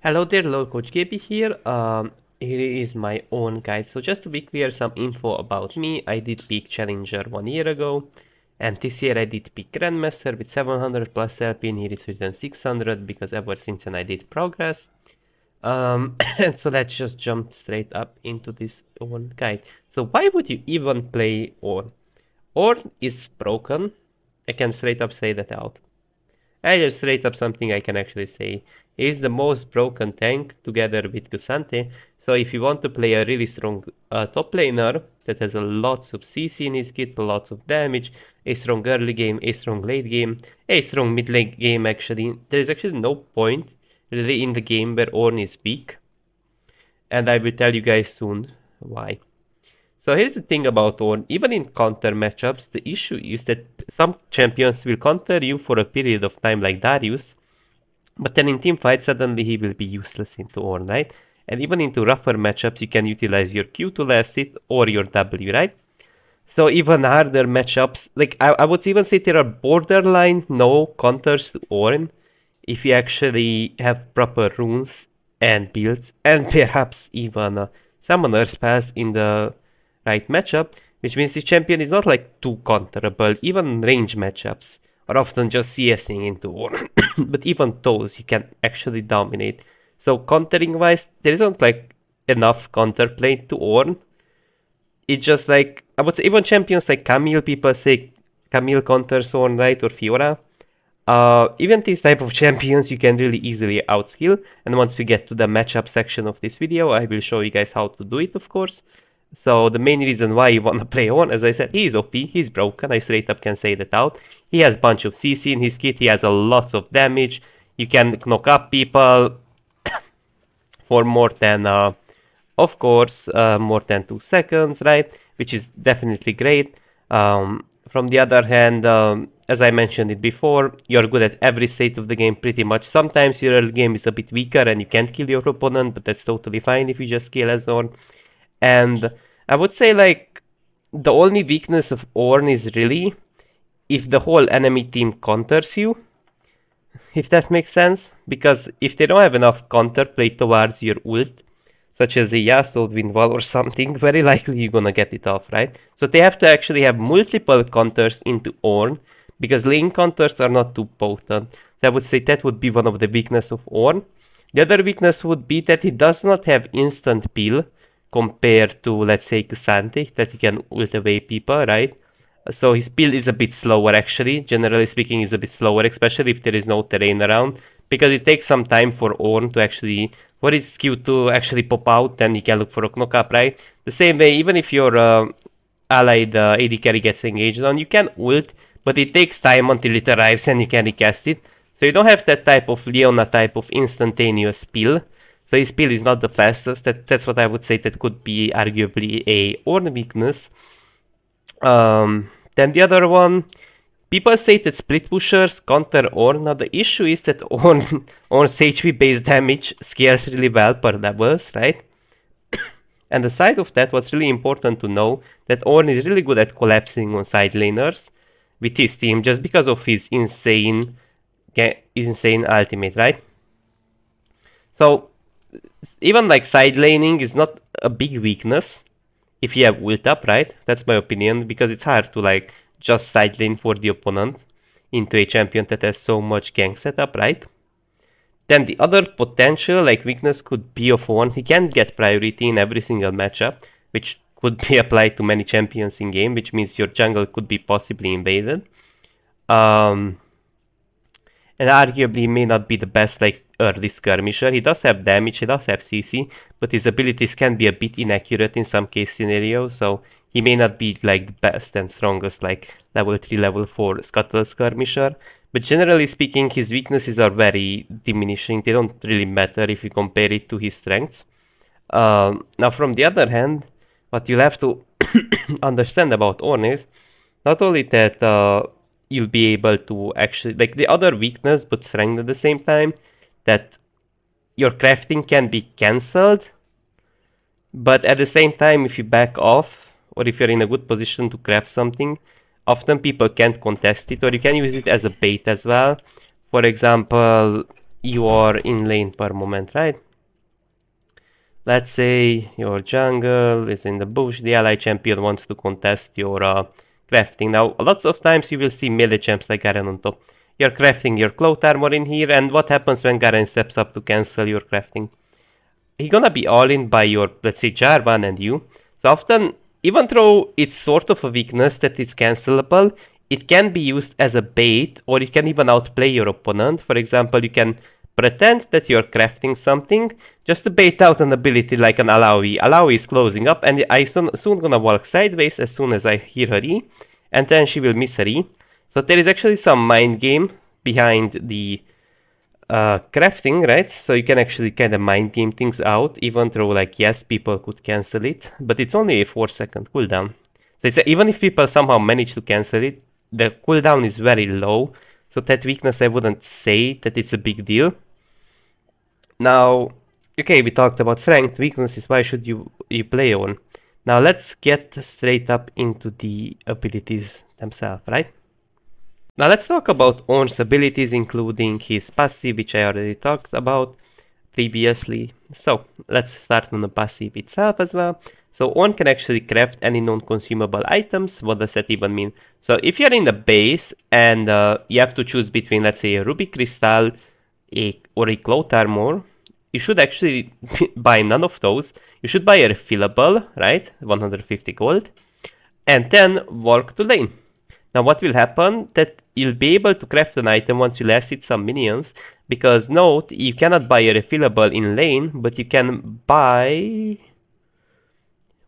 Hello there, Coach KB here. Here is my own guide. So just to be clear, some info about me. I did peak Challenger 1 year ago, and this year I did peak Grandmaster with 700 plus LP, and here it's written 600 because ever since then I did progress. And so let's just jump straight up into this one guide. So why would you even play Ornn? Ornn is broken. I can straight up say that out. I just straight up something I can actually say. He's the most broken tank together with Kusante. So if you want to play a really strong top laner that has a lots of CC in his kit, lots of damage, a strong early game, a strong late game, a strong mid late game actually, there is actually no point really in the game where Ornn is weak. And I will tell you guys soon why. So here's the thing about Ornn, even in counter matchups, the issue is that some champions will counter you for a period of time like Darius, but then in team fight suddenly he will be useless into Ornn, right? And even into rougher matchups you can utilize your Q to last hit or your W, right? So even harder matchups, like I would even say there are borderline no counters to Ornn if you actually have proper runes and builds and perhaps even summoner spells in the right matchup, which means the champion is not like too counterable. Even range matchups are often just CSing into Ornn, but even those you can actually dominate. So countering wise, there isn't like enough counterplay to Ornn. It's just like, I would say even champions like Camille, people say Camille counters Ornn, right, or Fiora. Even these type of champions you can really easily outskill, and once we get to the matchup section of this video, I will show you guys how to do it, of course. So the main reason why you want to play Ornn, as I said, he is OP, he's broken, I straight up can say that out. He has bunch of CC in his kit, he has a lot of damage, you can knock up people for more than, of course, more than 2 seconds, right? Which is definitely great. From the other hand, as I mentioned it before, you're good at every state of the game pretty much. Sometimes your early game is a bit weaker and you can't kill your opponent, but that's totally fine if you just kill as Ornn. And I would say like the only weakness of Ornn is really if the whole enemy team counters you, if that makes sense, because if they don't have enough counterplay towards your ult, such as a Yasuo Windwall or something, very likely you're gonna get it off, right? So they have to actually have multiple counters into Ornn, because lane counters are not too potent. So I would say that would be one of the weaknesses of Ornn. The other weakness would be that he does not have instant peel compared to, let's say, Kusante, that he can ult away people, right? So his peel is a bit slower actually, generally speaking is a bit slower, especially if there is no terrain around, because it takes some time for Ornn to actually, for his Q to actually pop out, then he can look for a knockup, right? The same way, even if your allied AD carry gets engaged on, you can ult, but it takes time until it arrives and you can recast it. So you don't have that type of Leona type of instantaneous peel. So his peel is not the fastest. That's what I would say that could be arguably a Ornn weakness. Then the other one, people say that split pushers counter Ornn. Now the issue is that Ornn's HP based damage scales really well per levels, right? And aside of that, what's really important to know, that Ornn is really good at collapsing on side laners with his team just because of his insane ultimate, right? So even like side laning is not a big weakness if you have ult up, right? That's my opinion, because it's hard to like just side lane for the opponent into a champion that has so much gank setup, right? Then the other potential like weakness could be of Ornn. He can't get priority in every single matchup, which could be applied to many champions in game, which means your jungle could be possibly invaded. And arguably he may not be the best like early skirmisher. He does have damage, he does have CC, but his abilities can be a bit inaccurate in some case scenarios, so he may not be like the best and strongest like level 3, level 4 scuttle skirmisher. But generally speaking, his weaknesses are very diminishing. They don't really matter if you compare it to his strengths. Now from the other hand, what you'll have to understand about Ornn is not only that you'll be able to actually, like the other weakness but strength at the same time, that your crafting can be cancelled, but at the same time if you back off or if you're in a good position to craft something, often people can't contest it, or you can use it as a bait as well. For example, you are in lane per moment, right? Let's say your jungle is in the bush, the ally champion wants to contest your crafting. Now, lots of times you will see melee champs like Garen on top. You're crafting your cloth armor in here, and what happens when Garen steps up to cancel your crafting? He's gonna be all in by your, let's say, Jarvan and you. So often, even though it's sort of a weakness that it's cancelable, it can be used as a bait, or you can even outplay your opponent. For example, you can pretend that you're crafting something just to bait out an ability like an Alawi. Alawi is closing up, and I soon gonna walk sideways as soon as I hear her E, and then she will miss her E. So there is actually some mind game behind the crafting, right? So you can actually kind of mind game things out, even though, like, yes, people could cancel it, but it's only a 4-second cooldown. So it's even if people somehow manage to cancel it, the cooldown is very low. So that weakness, I wouldn't say that it's a big deal. Now, okay, we talked about strength, weaknesses. Why should you play on? Now let's get straight up into the abilities themselves, right? Now let's talk about Ornn's abilities, including his passive, which I already talked about previously. So let's start on the passive itself as well. So Ornn can actually craft any non-consumable items. What does that even mean? So if you're in the base and you have to choose between, let's say, a ruby crystal or a cloth armor, you should actually buy none of those. You should buy a refillable, right? 150 gold. And then walk to lane. Now what will happen, that you'll be able to craft an item once you last hit some minions, because note, you cannot buy a refillable in lane, but you can buy...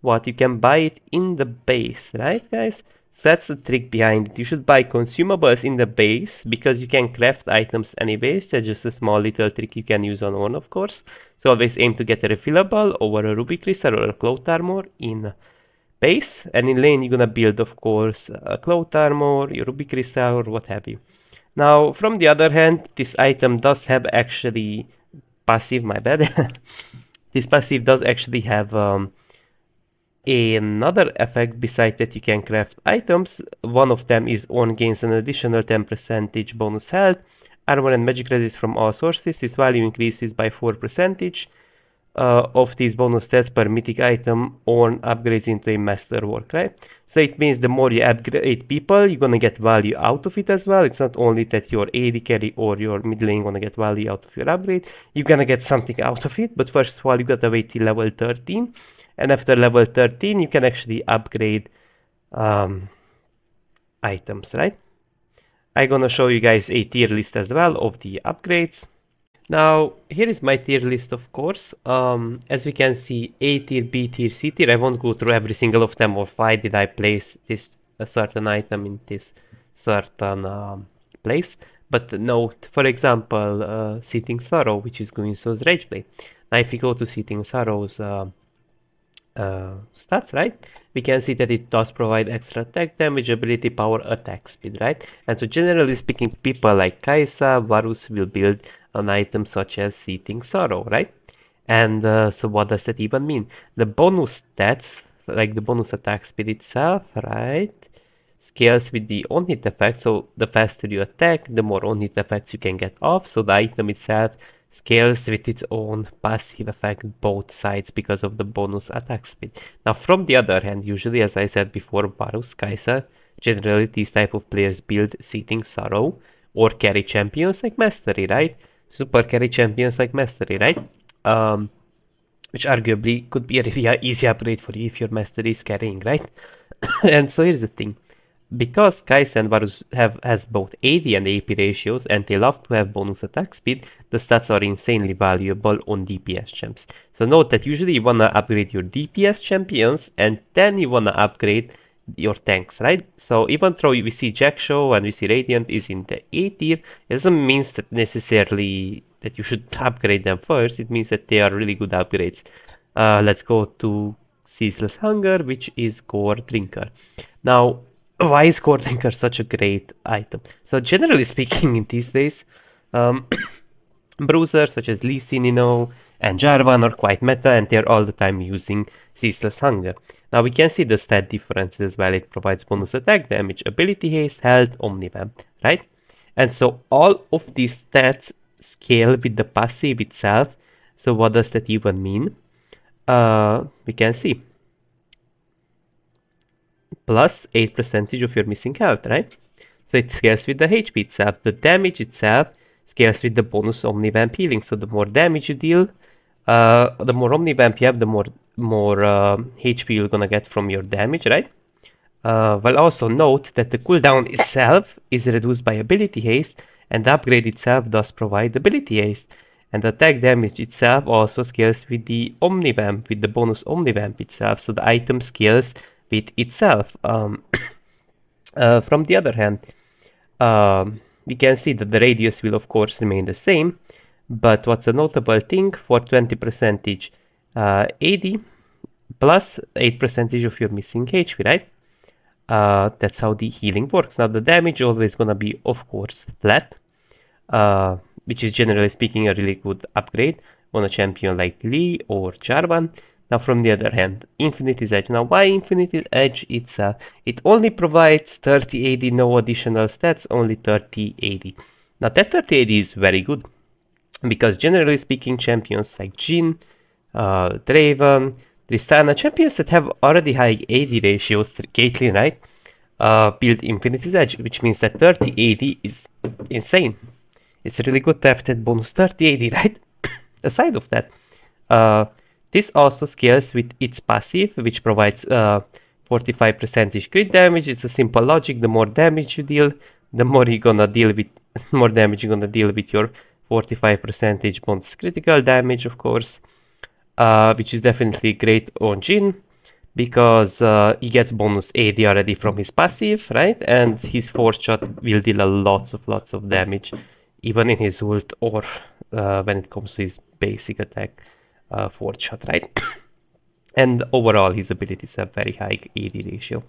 what? You can buy it in the base, right guys? So that's the trick behind it. You should buy consumables in the base, because you can craft items anyways. That's just a small little trick you can use on Ornn, of course. So always aim to get a refillable over a ruby crystal or a cloth armor in base, and in lane you're gonna build, of course, a cloth armor, your ruby crystal, or what have you. Now, from the other hand, this item does have actually passive, my bad. This passive does actually have another effect besides that you can craft items. One of them is Ornn gains an additional 10% bonus health, armor and magic resist from all sources. This value increases by 4%. Of these bonus stats per mythic item, Ornn upgrades into a masterwork, right? So it means the more you upgrade people, you're gonna get value out of it as well. It's not only that your AD carry or your mid lane gonna get value out of your upgrade, you're gonna get something out of it. But first of all, you gotta wait till level 13, and after level 13, you can actually upgrade items, right? I'm gonna show you guys a tier list as well of the upgrades. Now, here is my tier list, of course. As we can see, A tier, B tier, C tier. I won't go through every single of them, or why did I place this a certain item in this certain place. But note, for example, Seething Sorrow, which is Guinsoo's Rageblade. Now, if we go to Seething Sorrow's stats, right, we can see that it does provide extra attack damage, ability, power, attack speed, right? And so generally speaking, people like Kai'Sa, Varus will build an item such as Seething Sorrow, right? And so what does that even mean? The bonus stats, like the bonus attack speed itself, right, scales with the on-hit effect. So the faster you attack, the more on-hit effects you can get off. So the item itself scales with its own passive effect both sides because of the bonus attack speed. Now from the other hand, usually, as I said before, Varus, Kai'Sa, generally these type of players build Seething Sorrow or carry champions like Mastery, right? Super carry champions like Mastery, right? Which arguably could be a really easy upgrade for you if your Mastery is carrying, right? And so here's the thing. Because Kai'Sa and Varus has both AD and AP ratios, and they love to have bonus attack speed, the stats are insanely valuable on DPS champs. So note that usually you wanna upgrade your DPS champions, and then you wanna upgrade your tanks, right? So even though we see Jax and we see Radiant is in the A tier, it doesn't mean that necessarily that you should upgrade them first. It means that they are really good upgrades. Let's go to Ceaseless Hunger, which is Core Drinker. Now, why is Core Drinker such a great item? So generally speaking, in these days, bruisers such as Lee Sin, and Jarvan are quite meta, and they're all the time using Ceaseless Hunger. Now we can see the stat differences. While it provides bonus attack damage, ability haste, health, omnivamp, right? And so all of these stats scale with the passive itself. So what does that even mean? We can see plus 8% of your missing health, right? So it scales with the HP itself. The damage itself scales with the bonus Omnivamp healing. So the more damage you deal, the more Omnivamp you have, the more HP you're gonna get from your damage, right? Well, also note that the cooldown itself is reduced by ability haste, and the upgrade itself does provide ability haste. And the attack damage itself also scales with the Omnivamp, with the bonus Omnivamp itself. So the item scales with itself. From the other hand, we can see that the radius will of course remain the same, but what's a notable thing, for 20% AD plus 8% of your missing HP, right? That's how the healing works. Now the damage always gonna be of course flat, which is generally speaking a really good upgrade on a champion like Lee or Jarvan. Now from the other hand, Infinity's Edge. Now why Infinity's Edge itself? It only provides 30 AD, no additional stats, only 30 AD. Now that 30 AD is very good, because generally speaking champions like Jhin, Draven, Tristana, champions that have already high AD ratios, Caitlyn, right, build Infinity's Edge, which means that 30 AD is insane. It's really good to have that bonus 30 AD, right? Aside of that, this also scales with its passive, which provides 45% crit damage. It's a simple logic. The more damage you deal, the more you're gonna deal with more damage you're gonna deal with your 45% bonus critical damage, of course, which is definitely great on Jhin, because he gets bonus AD already from his passive, right? And his force shot will deal lots of damage, even in his ult or when it comes to his basic attack. Force shot, right? And overall his abilities have very high AD ratio.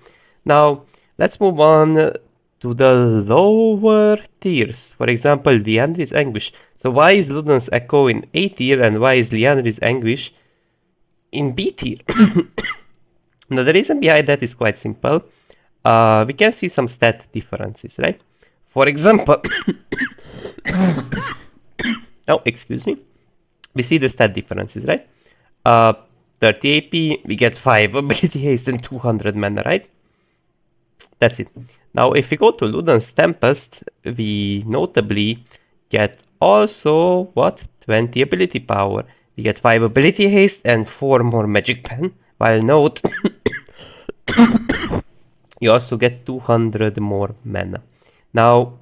Now let's move on to the lower tiers. For example, Liandry's Anguish. So why is Luden's Echo in A tier and why is Liandry's Anguish in B tier? Now the reason behind that is quite simple. We can see some stat differences, right? For example, oh, excuse me. We see the stat differences, right? 30 AP, we get 5 ability haste and 200 mana, right? That's it. Now, if we go to Luden's Tempest, we notably get also, what? 20 ability power. We get 5 ability haste and 4 more magic pen. While note, you also get 200 more mana. Now,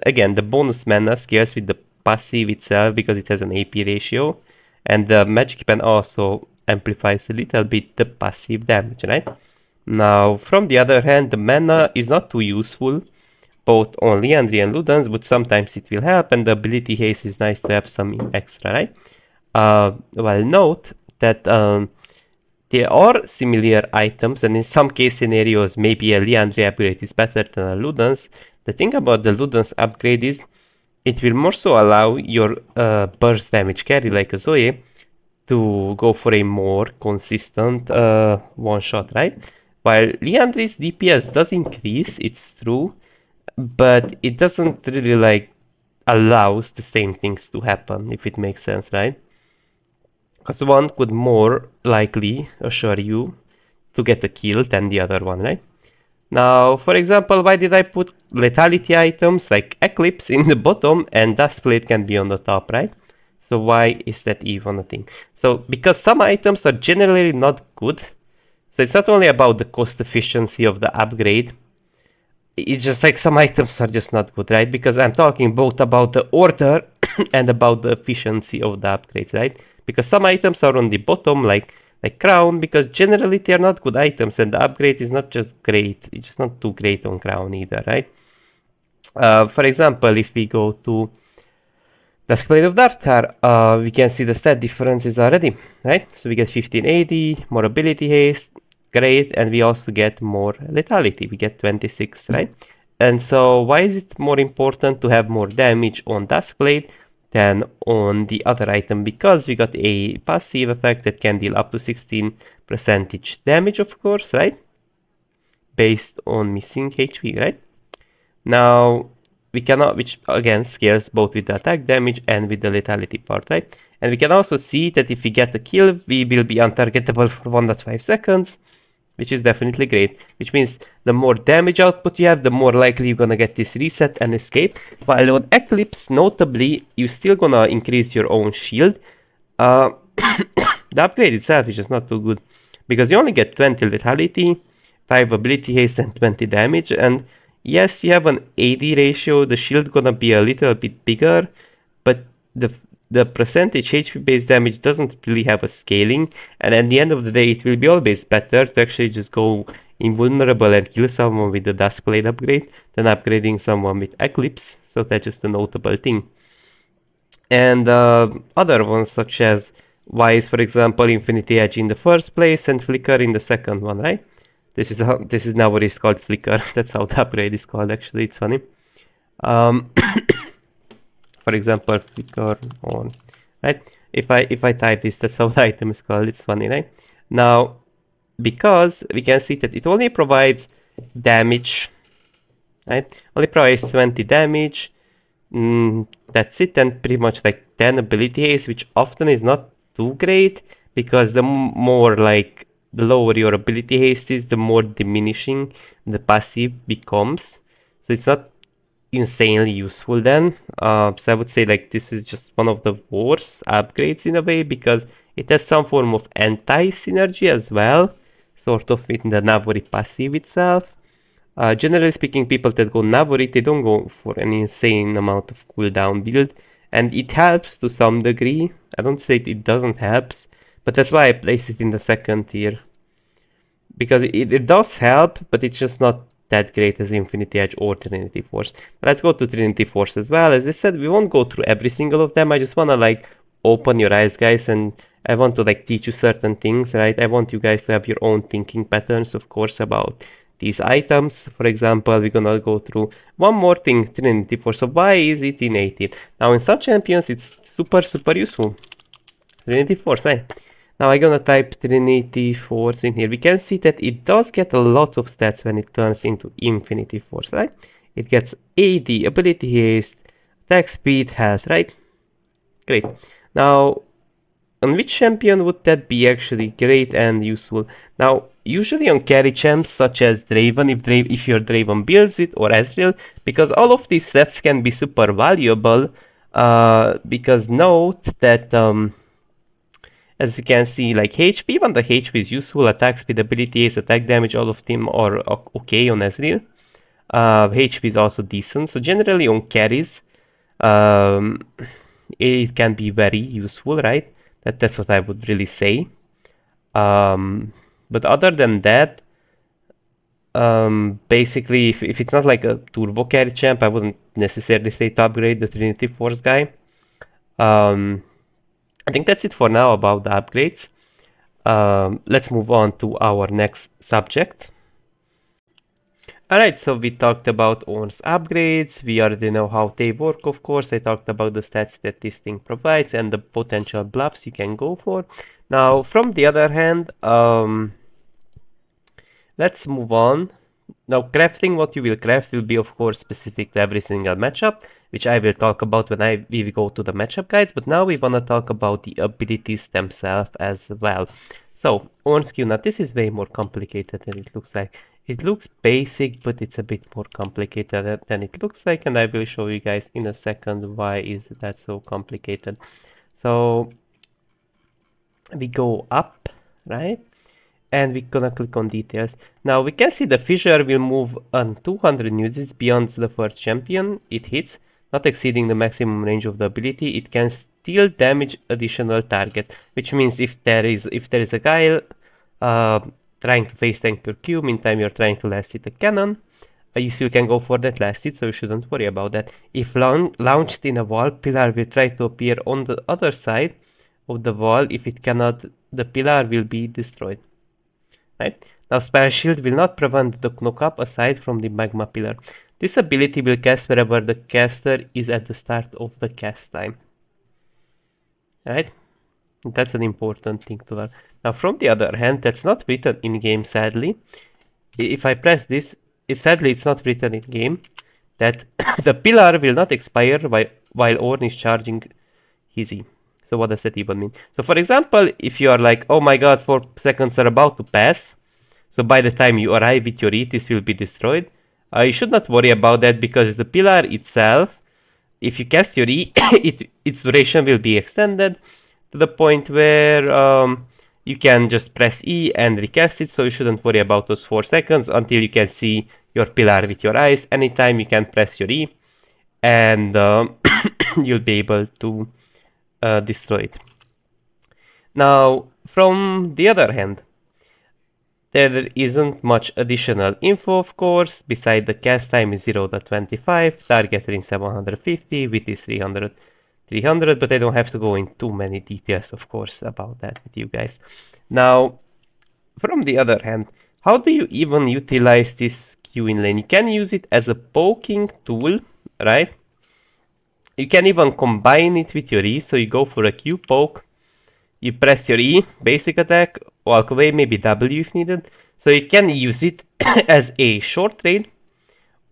again, the bonus mana scales with the passive itself because it has an AP ratio, and the magic pen also amplifies a little bit the passive damage, right? Now from the other hand, the mana is not too useful both on Liandry and Luden's, but sometimes it will help, and the ability haste is nice to have some extra, right? Well, note that there are similar items, and in some case scenarios maybe a Liandry upgrade is better than a Luden's. The thing about the Luden's upgrade is it will more so allow your burst damage carry like a Zoe to go for a more consistent one shot, right? While Liandry's DPS does increase, it's true, but it doesn't really like allows the same things to happen, if it makes sense, right? Because one could more likely assure you to get a kill than the other one, right? Now, for example, why did I put lethality items like Eclipse in the bottom and Duskblade can be on the top, right? So why is that even a thing? So, because some items are generally not good. So it's not only about the cost efficiency of the upgrade. It's just like some items are just not good, right? Because I'm talking both about the order and about the efficiency of the upgrades, right? Because some items are on the bottom, like Crown, because generally they are not good items, and the upgrade is not just great, it's just not too great on Crown either, right? For example, if we go to Duskblade of Darktar, we can see the stat differences already, right? So we get 15 AD, more ability haste, great, and we also get more lethality, we get 26, right? And so why is it more important to have more damage on Duskblade than on the other item? Because we got a passive effect that can deal up to 16% damage, of course, right? Based on missing HP, right? Now, we cannot, which again scales both with the attack damage and with the lethality part, right? And we can also see that if we get a kill, we will be untargetable for 1.5 seconds, which is definitely great. Which means the more damage output you have, the more likely you're gonna get this reset and escape. While on Eclipse, notably, you're still gonna increase your own shield. The upgrade itself is just not too good, because you only get 20 lethality, 5 ability haste and 20 damage, and yes, you have an AD ratio, the shield gonna be a little bit bigger, but the percentage HP based damage doesn't really have a scaling, and at the end of the day it will be always better to actually just go invulnerable and kill someone with the Duskblade upgrade than upgrading someone with Eclipse, so that's just a notable thing. And other ones such as Wise, for example, Infinity Edge in the first place and Flicker in the second one, right? This is now what is called Flicker. That's how the upgrade is called, actually. It's funny. For example, Flicker on, right? If I type this, that's how the item is called. It's funny, right? Now, because we can see that it only provides damage, right? Only provides 20 damage. That's it, and pretty much like 10 ability haste, which often is not too great, because the more like the lower your ability haste is, the more diminishing the passive becomes. So it's not insanely useful then. So I would say like this is just one of the worst upgrades in a way, because it has some form of anti-synergy as well, sort of in the Navori passive itself. Generally speaking, people that go Navori, they don't go for an insane amount of cooldown build, and it helps to some degree. I don't say it doesn't help, but that's why I place it in the second tier, because it does help, but it's just not that great as Infinity Edge or Trinity Force. But let's go to Trinity Force as well. As I said, we won't go through every single of them. I just want to like open your eyes, guys, and I want to like teach you certain things, right? I want you guys to have your own thinking patterns, of course, about these items. For example, we're gonna go through one more thing, Trinity Force. So why is it in 18? Now in some champions it's super useful. Trinity Force, right? Now I'm gonna type Trinity Force in here. We can see that it does get a lot of stats when it turns into Infinity Force, right? It gets AD, ability haste, attack speed, health, right? Great. Now, on which champion would that be actually great and useful? Now, usually on carry champs such as Draven, if your Draven builds it, or Ezreal, because all of these stats can be super valuable, because note that as you can see, like HP, even the HP is useful, attack speed, ability haste, attack damage, all of them are okay on Ezreal. HP is also decent, so generally on carries, it can be very useful, right? That's what I would really say. But other than that, basically, if it's not like a turbo carry champ, I wouldn't necessarily say to upgrade the Trinity Force guy. I think that's it for now about the upgrades. Let's move on to our next subject. Alright, so we talked about Ornn's upgrades, we already know how they work, of course. I talked about the stats that this thing provides and the potential bluffs you can go for. Now, from the other hand, let's move on. Now, crafting, what you will craft will be, of course, specific to every single matchup, which I will talk about when we go to the matchup guides, but now we want to talk about the abilities themselves as well. So, Ornn's Q, now this is way more complicated than it looks like. It looks basic, but it's a bit more complicated than it looks like, and I will show you guys in a second why is that so complicated. So, we go up, right? And we're gonna click on details. Now we can see the fissure will move on 200 units beyond the first champion it hits, not exceeding the maximum range of the ability. It can still damage additional targets, which means if there is a guy trying to face tank your Q, meantime you're trying to last hit a cannon, you still can go for that last hit, so you shouldn't worry about that. If launched in a wall, pillar will try to appear on the other side of the wall. If it cannot, the pillar will be destroyed. Right? Now, Spell Shield will not prevent the knock-up aside from the Magma Pillar. This ability will cast wherever the caster is at the start of the cast time. Right? That's an important thing to learn. Now, from the other hand, that's not written in-game, sadly. If I press this, sadly it's not written in-game. that the pillar will not expire while Ornn is charging his E. So what does that even mean? So for example, if you are like, oh my god, 4 seconds are about to pass, so by the time you arrive with your E, this will be destroyed. You should not worry about that, because the pillar itself, if you cast your E, its duration will be extended to the point where you can just press E and recast it, so you shouldn't worry about those 4 seconds until you can see your pillar with your eyes. Anytime you can press your E, and you'll be able to destroy it. Now, from the other hand, there isn't much additional info, of course, beside the cast time is 0.25, target range 750, width is 300, but I don't have to go in too many details, of course, about that with you guys. Now, from the other hand, how do you even utilize this Q in lane? You can use it as a poking tool, right? You can even combine it with your E, so you go for a Q poke, you press your E, basic attack, walk away, maybe W if needed. So you can use it as a short trade,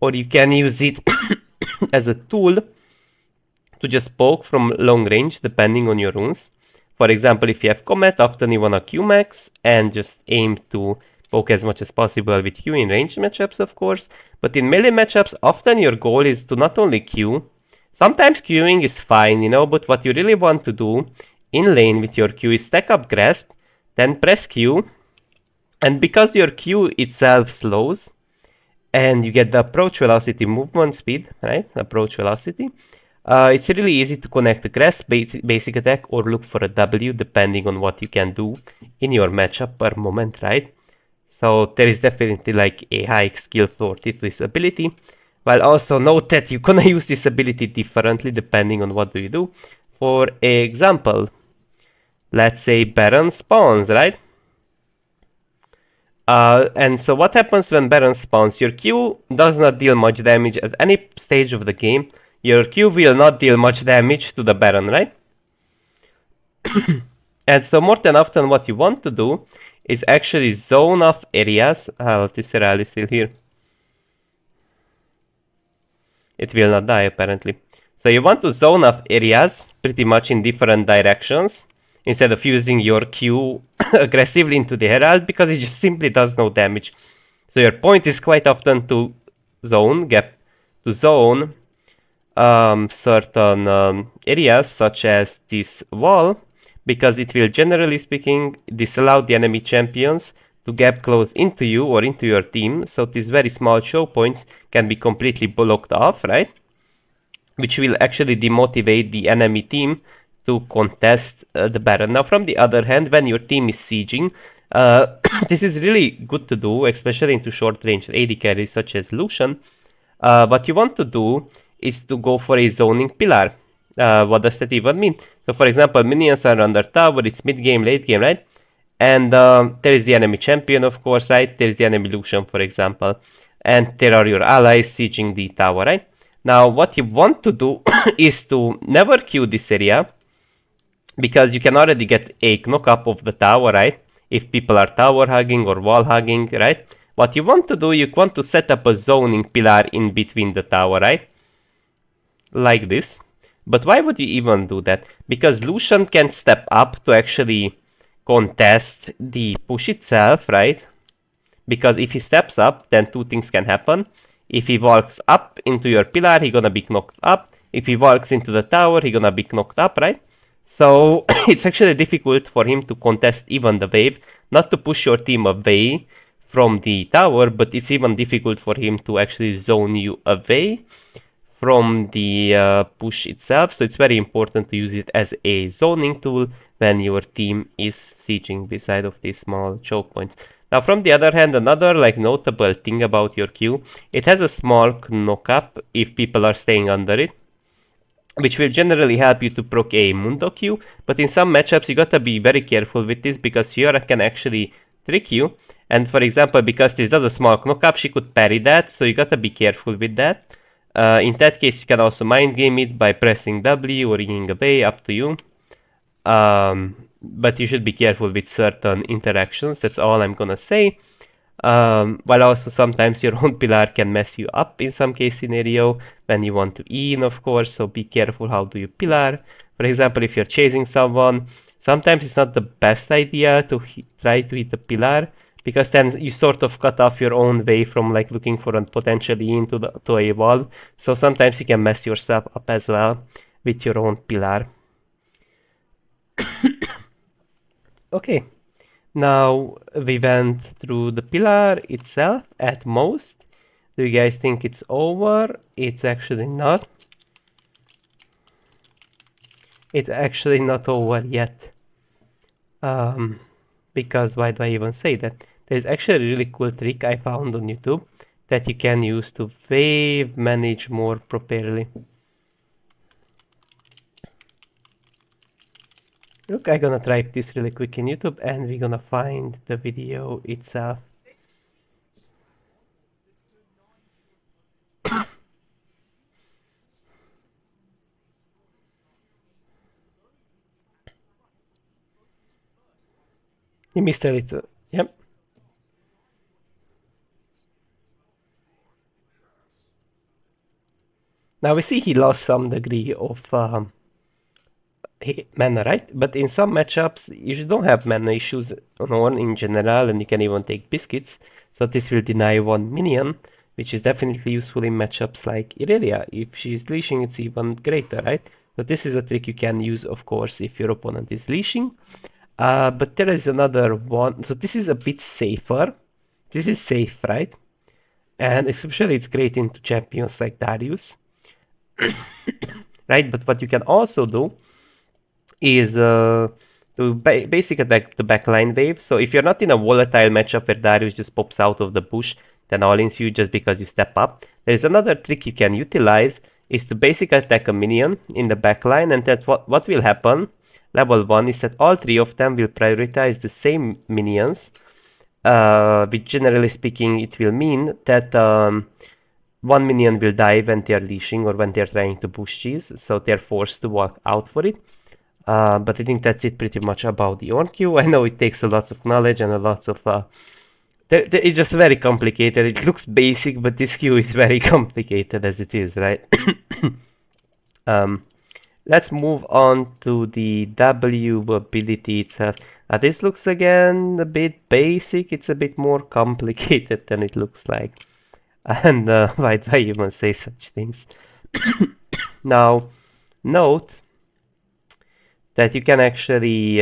or you can use it as a tool to just poke from long range, depending on your runes. For example, if you have Comet, often you wanna Q max and just aim to poke as much as possible with Q in range matchups, of course. But in melee matchups, often your goal is to not only Q, sometimes queuing is fine, you know, but what you really want to do in lane with your Q is stack up grasp, then press Q, and because your Q itself slows, and you get the approach velocity movement speed, right, approach velocity, it's really easy to connect the grasp basic attack or look for a W depending on what you can do in your matchup per moment, right? So there is definitely like a high skill floor to this ability. While also note that you're gonna use this ability differently depending on what do you do. For example, let's say Baron spawns, right? And so what happens when Baron spawns? Your Q does not deal much damage at any stage of the game. Your Q will not deal much damage to the Baron, right? And so more than often what you want to do is actually zone off areas. Tesseract is still here. It will not die apparently. So you want to zone off areas pretty much in different directions instead of using your Q aggressively into the Herald, because it just simply does no damage. So your point is quite often to zone certain areas such as this wall, because it will, generally speaking, disallow the enemy champions to gap close into you or into your team. So these very small choke points can be completely blocked off, right? Which will actually demotivate the enemy team to contest the Baron. Now, from the other hand, when your team is sieging, this is really good to do, especially into short range AD carries such as Lucian. What you want to do is to go for a zoning pillar. What does that even mean? So for example, minions are under tower, it's mid game, late game, right? And there is the enemy champion, of course, right? There is the enemy Lucian, for example. And there are your allies sieging the tower, right? Now, what you want to do is to never queue this area, because you can already get a knock up of the tower, right? If people are tower hugging or wall hugging, right? What you want to do, you want to set up a zoning pillar in between the tower, right? Like this. But why would you even do that? Because Lucian can step up to actually contest the push itself, right? Because if he steps up, then two things can happen. If he walks up into your pillar, he's gonna be knocked up. If he walks into the tower, he's gonna be knocked up, right? So it's actually difficult for him to contest even the wave. Not to push your team away from the tower, but it's even difficult for him to actually zone you away from the push itself. So it's very important to use it as a zoning tool when your team is sieging beside of these small choke points. Now, from the other hand, another like notable thing about your Q, it has a small knock up if people are staying under it, which will generally help you to proc a Mundo Q. But in some matchups, you gotta be very careful with this, because Fiora can actually trick you. And for example, because this does a small knock up, she could parry that, so you gotta be careful with that. In that case, you can also mind game it by pressing W or ringing a bay, up to you. But you should be careful with certain interactions, that's all I'm gonna say. While also sometimes your own pillar can mess you up in some case scenario when you want to in, of course, so be careful how do you pillar. For example, if you're chasing someone, sometimes it's not the best idea to try to hit the pillar, because then you sort of cut off your own way from like looking for a potentially into to a wall. So sometimes you can mess yourself up as well with your own pillar. Okay, now we went through the pillar itself at most. Do you guys think it's over? It's actually not. It's actually not over yet. Because why do I even say that? There's actually a really cool trick I found on YouTube that you can use to wave manage more properly. Look, I'm gonna type this really quick in YouTube and we're gonna find the video itself. You missed a little. Yep. Now we see he lost some degree of mana, right? But in some matchups, you don't have mana issues on Ornn in general, and you can even take biscuits. So this will deny one minion, which is definitely useful in matchups like Irelia. If she's leashing, it's even greater, right? So this is a trick you can use, of course, if your opponent is leashing. But there is another one. So this is a bit safer. This is safe, right? And especially it's great into champions like Darius. Right? But what you can also do is to basic attack the backline wave. So if you're not in a volatile matchup where Darius just pops out of the bush, then all-ins you just because you step up. There is another trick you can utilize is to basic attack a minion in the backline, and that what will happen, level 1, is that all 3 of them will prioritize the same minions, which generally speaking it will mean that one minion will die when they're leashing or when they're trying to push cheese, so they're forced to walk out for it. But I think that's it pretty much about the Ornn queue. I know it takes a lot of knowledge and a lot of... it's just very complicated. It looks basic, but this queue is very complicated as it is, right? Let's move on to the W ability itself. This looks again a bit basic. It's a bit more complicated than it looks like. And why do I even say such things? Now, note that you can actually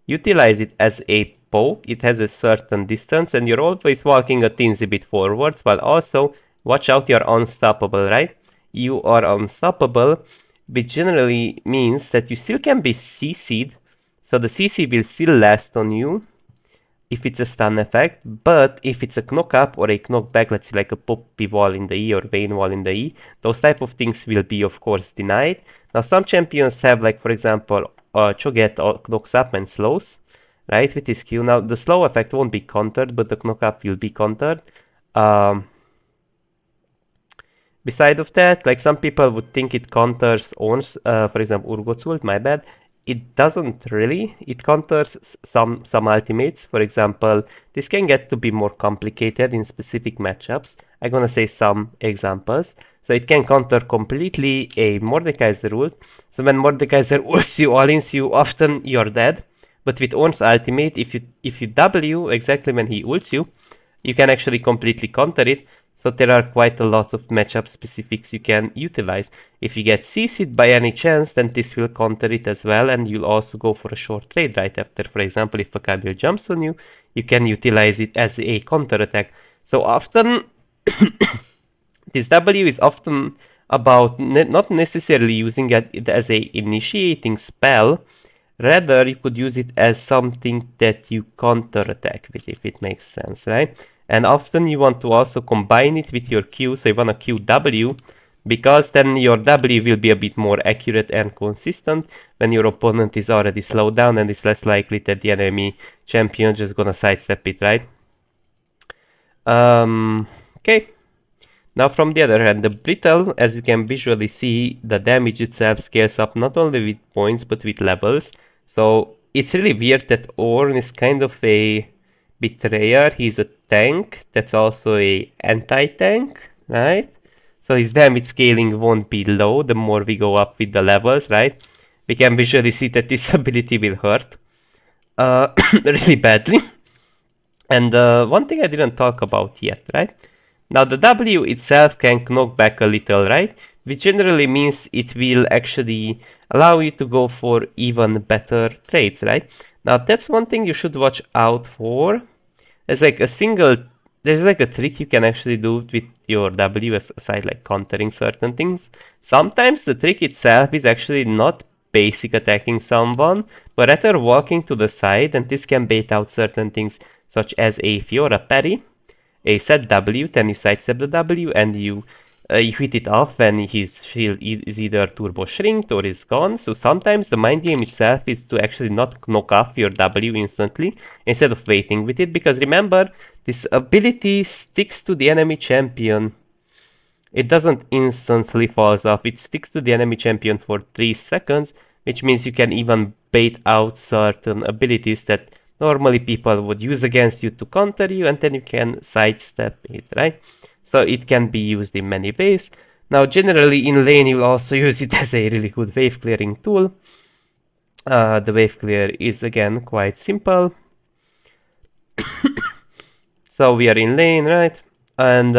utilize it as a poke. It has a certain distance and you're always walking a teensy bit forwards, while also, watch out, you're unstoppable, right? You are unstoppable, which generally means that you still can be CC'd, so the CC will still last on you if it's a stun effect, but if it's a knock up or a knock back, let's say like a poppy wall in the E or vein wall in the E, those type of things will be of course denied. Now some champions have, like for example, Cho'Gath knocks up and slows, right, with his Q. Now the slow effect won't be countered, but the knock up will be countered. Beside of that, like some people would think it counters Ornn's, for example, Urgot's ult, my bad. It doesn't really. It counters some ultimates. For example, this can get to be more complicated in specific matchups. I'm gonna say some examples. So it can counter completely a Mordekaiser ult. So when Mordekaiser ults you, all-ins you, often you're dead. But with Ornn's ultimate, if you W exactly when he ults you, you can actually completely counter it. So there are quite a lot of matchup specifics you can utilize. If you get CC'd by any chance, then this will counter it as well, and you'll also go for a short trade right after. For example, if a Kaggle jumps on you, you can utilize it as a counter attack. So often, this W is often about not necessarily using it as a initiating spell. Rather, you could use it as something that you counter attack with, if it makes sense, right? And often you want to also combine it with your Q, so you want to Q W, because then your W will be a bit more accurate and consistent when your opponent is already slowed down, and it's less likely that the enemy champion just gonna sidestep it, right? Okay. Now from the other hand, the brittle, as you can visually see, the damage itself scales up not only with points but with levels. So it's really weird that Ornn is kind of a Betrayer, he's a tank. That's also a anti-tank, right? So his damage scaling won't be low the more we go up with the levels, right? We can visually see that this ability will hurt really badly. And one thing I didn't talk about yet, right? Now the W itself can knock back a little, right? Which generally means it will actually allow you to go for even better trades, right? Now that's one thing you should watch out for. There's like a trick you can actually do with your W aside like countering certain things. Sometimes the trick itself is actually not basic attacking someone, but rather walking to the side, and this can bait out certain things such as a Fiora parry, a set W, then you sidestep the W and you hit it off when his shield is either turbo shrinked or is gone. So sometimes the mind game itself is to actually not knock off your W instantly instead of waiting with it, because remember, this ability sticks to the enemy champion. It doesn't instantly falls off, it sticks to the enemy champion for 3 seconds, which means you can even bait out certain abilities that normally people would use against you to counter you, and then you can sidestep it, right? So it can be used in many ways. Now generally in lane you'll also use it as a really good wave clearing tool. The wave clear is again quite simple. So we are in lane, right? And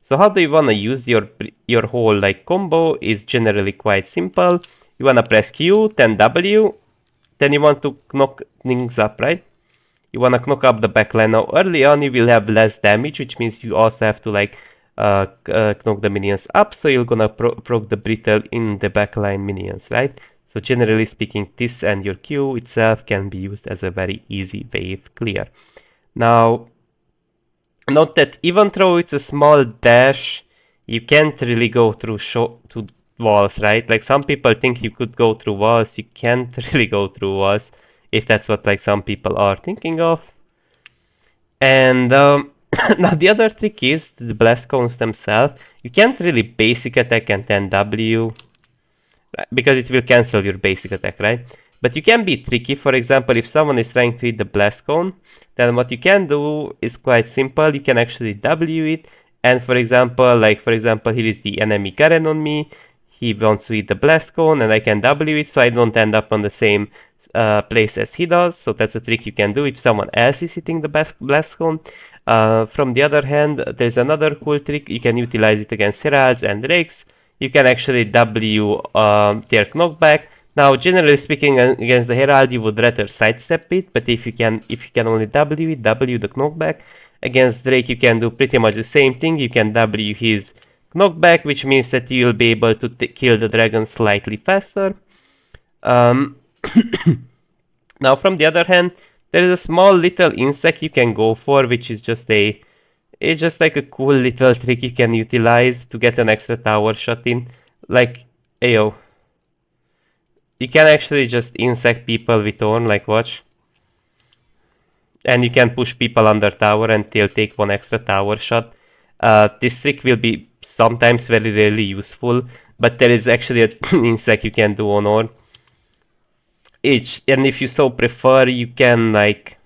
so how do you wanna use your whole like combo is generally quite simple. You wanna press Q, then W, then you want to knock things up, right? You wanna knock up the backline. Now early on you will have less damage, which means you also have to like knock the minions up, so you're gonna proc the brittle in the backline minions, right? So generally speaking, this and your Q itself can be used as a very easy wave clear. Now note that even though it's a small dash, you can't really go through walls, right? Like some people think you could go through walls, you can't really go through walls, if that's what like some people are thinking of. And now the other trick is the blast cones themselves. You can't really basic attack and then W, because it will cancel your basic attack, right? But you can be tricky. For example, if someone is trying to hit the blast cone, then what you can do is quite simple. You can actually W it, and for example, here is the enemy Garen on me. He wants to hit the blast cone, and I can W it, so I don't end up on the same place as he does. So that's a trick you can do if someone else is hitting the blast cone. From the other hand, there's another cool trick. You can utilize it against heralds and rakes. You can actually W their knockback. Now, generally speaking, against the herald, you would rather sidestep it, but if you can only W it, W the knockback. Against Drake, you can do pretty much the same thing. You can W his knockback, which means that you'll be able to kill the dragon slightly faster. Now, from the other hand, there is a small little insect you can go for, which is just it's just like a cool little trick you can utilize to get an extra tower shot in. Like, ayo. You can actually just insect people with Ornn, like watch. And you can push people under tower and they'll take one extra tower shot. This trick will be sometimes very rarely useful, but there is actually an insect you can do on Ornn. And if you so prefer, you can like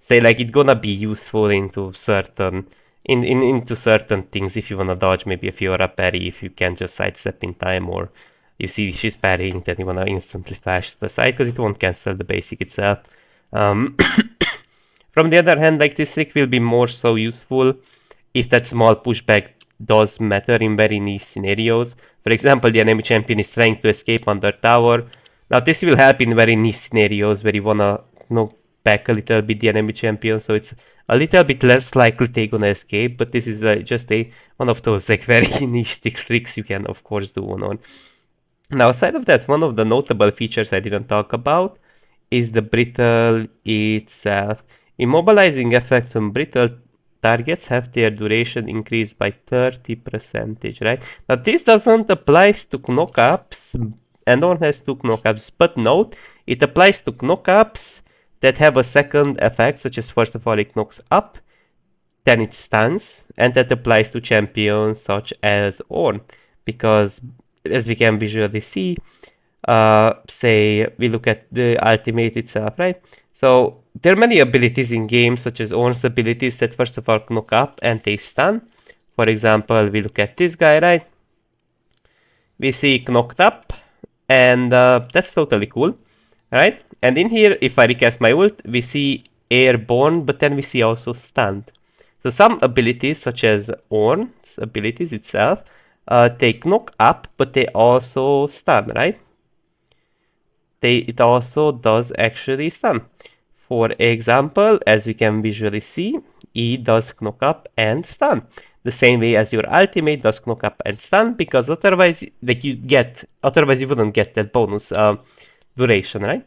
say like it's gonna be useful into certain into certain things. If you wanna dodge maybe a Fiora parry, if you can just sidestep in time, or you see she's parrying, then you wanna instantly flash to the side because it won't cancel the basic itself. From the other hand, like this trick will be more so useful if that small pushback does matter in very niche scenarios. For example, the enemy champion is trying to escape under tower. Now this will help in very niche scenarios where you wanna knock back a little bit the enemy champion, so it's a little bit less likely they're gonna escape. But this is just one of those like very niche tricks you can of course do on. Now aside of that, one of the notable features I didn't talk about is the brittle itself. Immobilizing effects on brittle targets have their duration increased by 30%, right? Now this doesn't apply to knockups, and Ornn has 2 knockups, but note, it applies to knockups that have a second effect, such as first of all it knocks up, then it stuns, and that applies to champions such as Ornn, because as we can visually see, say we look at the ultimate itself, right? So there are many abilities in games, such as Ornn's abilities, that first of all knock up and they stun. For example, we look at this guy, right? We see knocked up, and that's totally cool, right? And in here, if I recast my ult, we see airborne, but then we see also stunned. So some abilities, such as Ornn's abilities itself, take knock up, but they also stun, right? It also does actually stun. For example, as we can visually see, E does knock up and stun. The same way as your ultimate does knock up and stun, because otherwise, like you wouldn't get that bonus duration, right?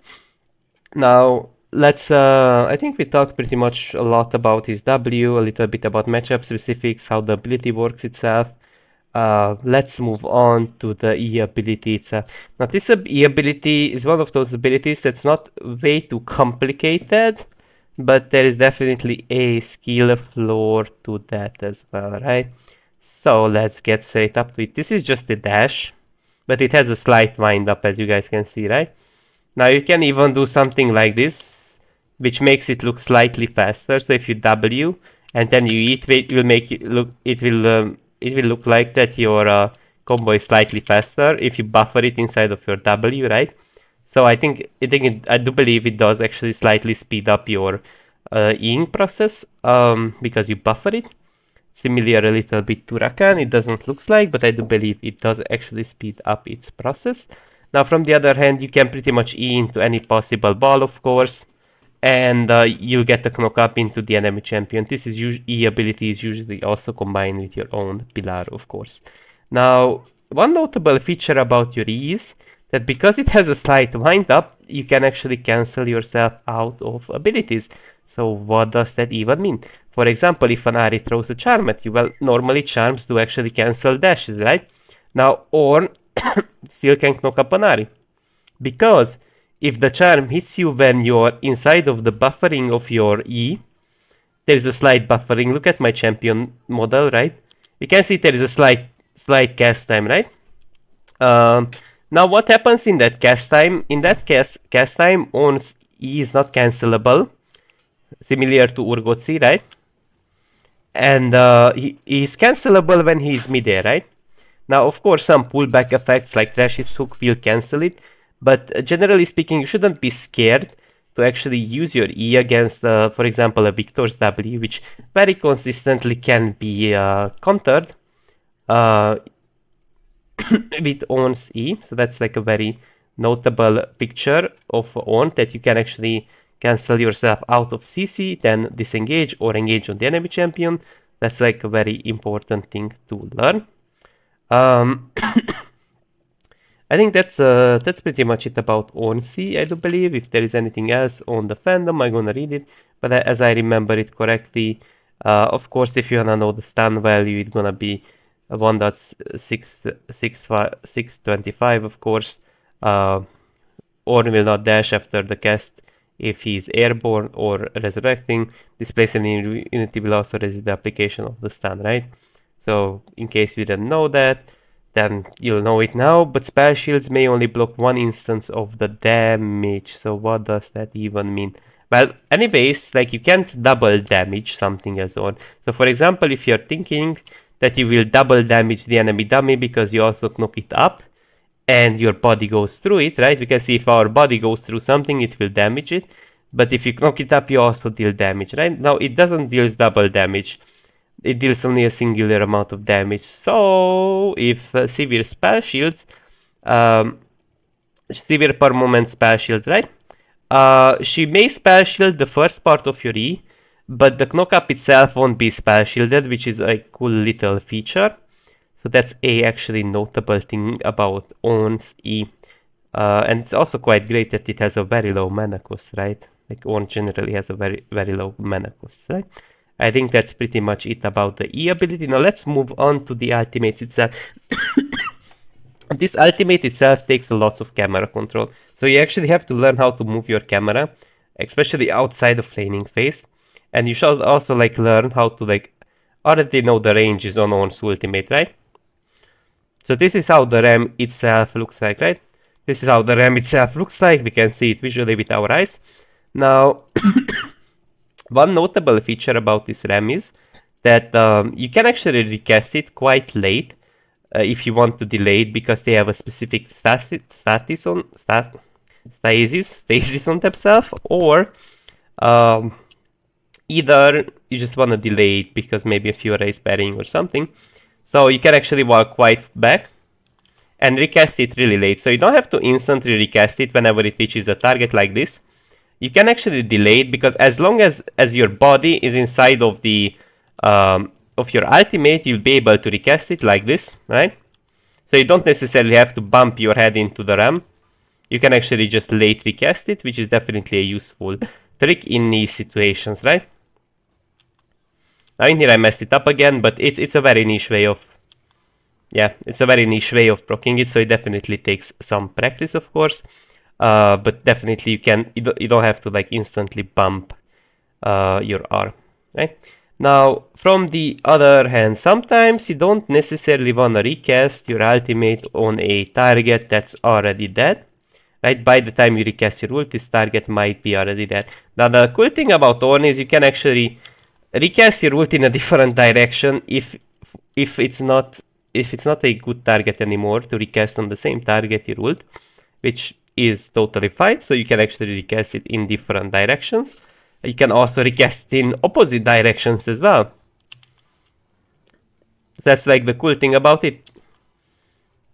Now, let's, I think we talked pretty much a lot about his W, a little bit about matchup specifics, how the ability works itself. Let's move on to the E ability itself. Now, this E ability is one of those abilities that's not way too complicated, but there is definitely a skill floor to that as well, right? So let's get straight up to it. This is just the dash, but it has a slight wind up, as you guys can see, right? Now you can even do something like this, which makes it look slightly faster. So if you W and then you eat, it will make it look, it will look like that your combo is slightly faster if you buffer it inside of your W, right? So I do believe it does actually slightly speed up your eating process because you buffer it. Similar a little bit to Rakan, it doesn't look like, but I do believe it does actually speed up its process. Now from the other hand, you can pretty much E into any possible ball, of course, and you'll get the knock up into the enemy champion. This is E ability is usually also combined with your own pillar, of course. Now, one notable feature about your E is that because it has a slight wind up, you can actually cancel yourself out of abilities. So what does that even mean? For example, if an Ahri throws a charm at you, well, normally charms do actually cancel dashes, right? Now, Ornn still can knock up an Ahri, because if the charm hits you when you're inside of the buffering of your E, there is a slight buffering. Look at my champion model, right? You can see there is a slight cast time, right? Now what happens in that cast time? In that cast time, Ornn's E is not cancelable, similar to Urgotzi, right? And he is cancelable when he is mid-air, right? Now, of course, some pullback effects like Trash's Hook will cancel it, but generally speaking, you shouldn't be scared to actually use your E against, for example, a Victor's W, which very consistently can be countered with Ornn's E. So that's like a very notable picture of Ornn, that you can actually cancel yourself out of CC, then disengage or engage on the enemy champion. That's like a very important thing to learn. I think that's pretty much it about Ornn C, I do believe. If there is anything else on the fandom, I'm gonna read it. But as I remember it correctly, of course, if you wanna know the stun value, it's gonna be 1.625, of course. Ornn will not dash after the cast if he's airborne or resurrecting. Displace an unity will also resist the application of the stun, right? So, in case you didn't know that, then you'll know it now. But spell shields may only block one instance of the damage. So, what does that even mean? Well, anyways, like you can't double damage something as Ornn. So, for example, if you're thinking that you will double damage the enemy dummy because you also knock it up and your body goes through it, right? We can see if our body goes through something, it will damage it. But if you knock it up, you also deal damage, right? Now, it doesn't deal double damage. It deals only a singular amount of damage. So, if severe spell shields, severe per moment spell shields, right? She may spell shield the first part of your E, but the knock up itself won't be spell shielded, which is a cool little feature. So that's a actually notable thing about Ornn's E. And it's also quite great that it has a very low mana cost, right? Like Ornn generally has a very low mana cost, right? I think that's pretty much it about the E ability. Now let's move on to the ultimate itself. This ultimate itself takes a lot of camera control. So you actually have to learn how to move your camera, especially outside of laning phase. And you should also like learn how to like already know the ranges on Ornn's ultimate, right? So this is how the RAM itself looks like, right? This is how the RAM itself looks like. We can see it visually with our eyes. Now, one notable feature about this RAM is that you can actually recast it quite late if you want to delay it, because they have a specific stasis on themselves, or either you just want to delay it because maybe a Fiora is parrying or something. So you can actually walk quite back and recast it really late. So you don't have to instantly recast it whenever it reaches the target like this. You can actually delay it, because as long as your body is inside of the of your ultimate, you'll be able to recast it like this, right? So you don't necessarily have to bump your head into the RAM. You can actually just late recast it, which is definitely a useful trick in these situations, right? Now in here I messed it up again, but it's a very niche way of, yeah, it's a very niche way of proccing it, so it definitely takes some practice, of course. But definitely you don't have to like instantly bump your R, right? Now, from the other hand, sometimes you don't necessarily want to recast your ultimate on a target that's already dead, right? By the time you recast your ult, this target might be already dead. Now, the cool thing about Ornn is you can actually recast your ult in a different direction if it's not a good target anymore to recast on the same target your ult, which is totally fine. So you can actually recast it in different directions. You can also recast it in opposite directions as well. That's like the cool thing about it.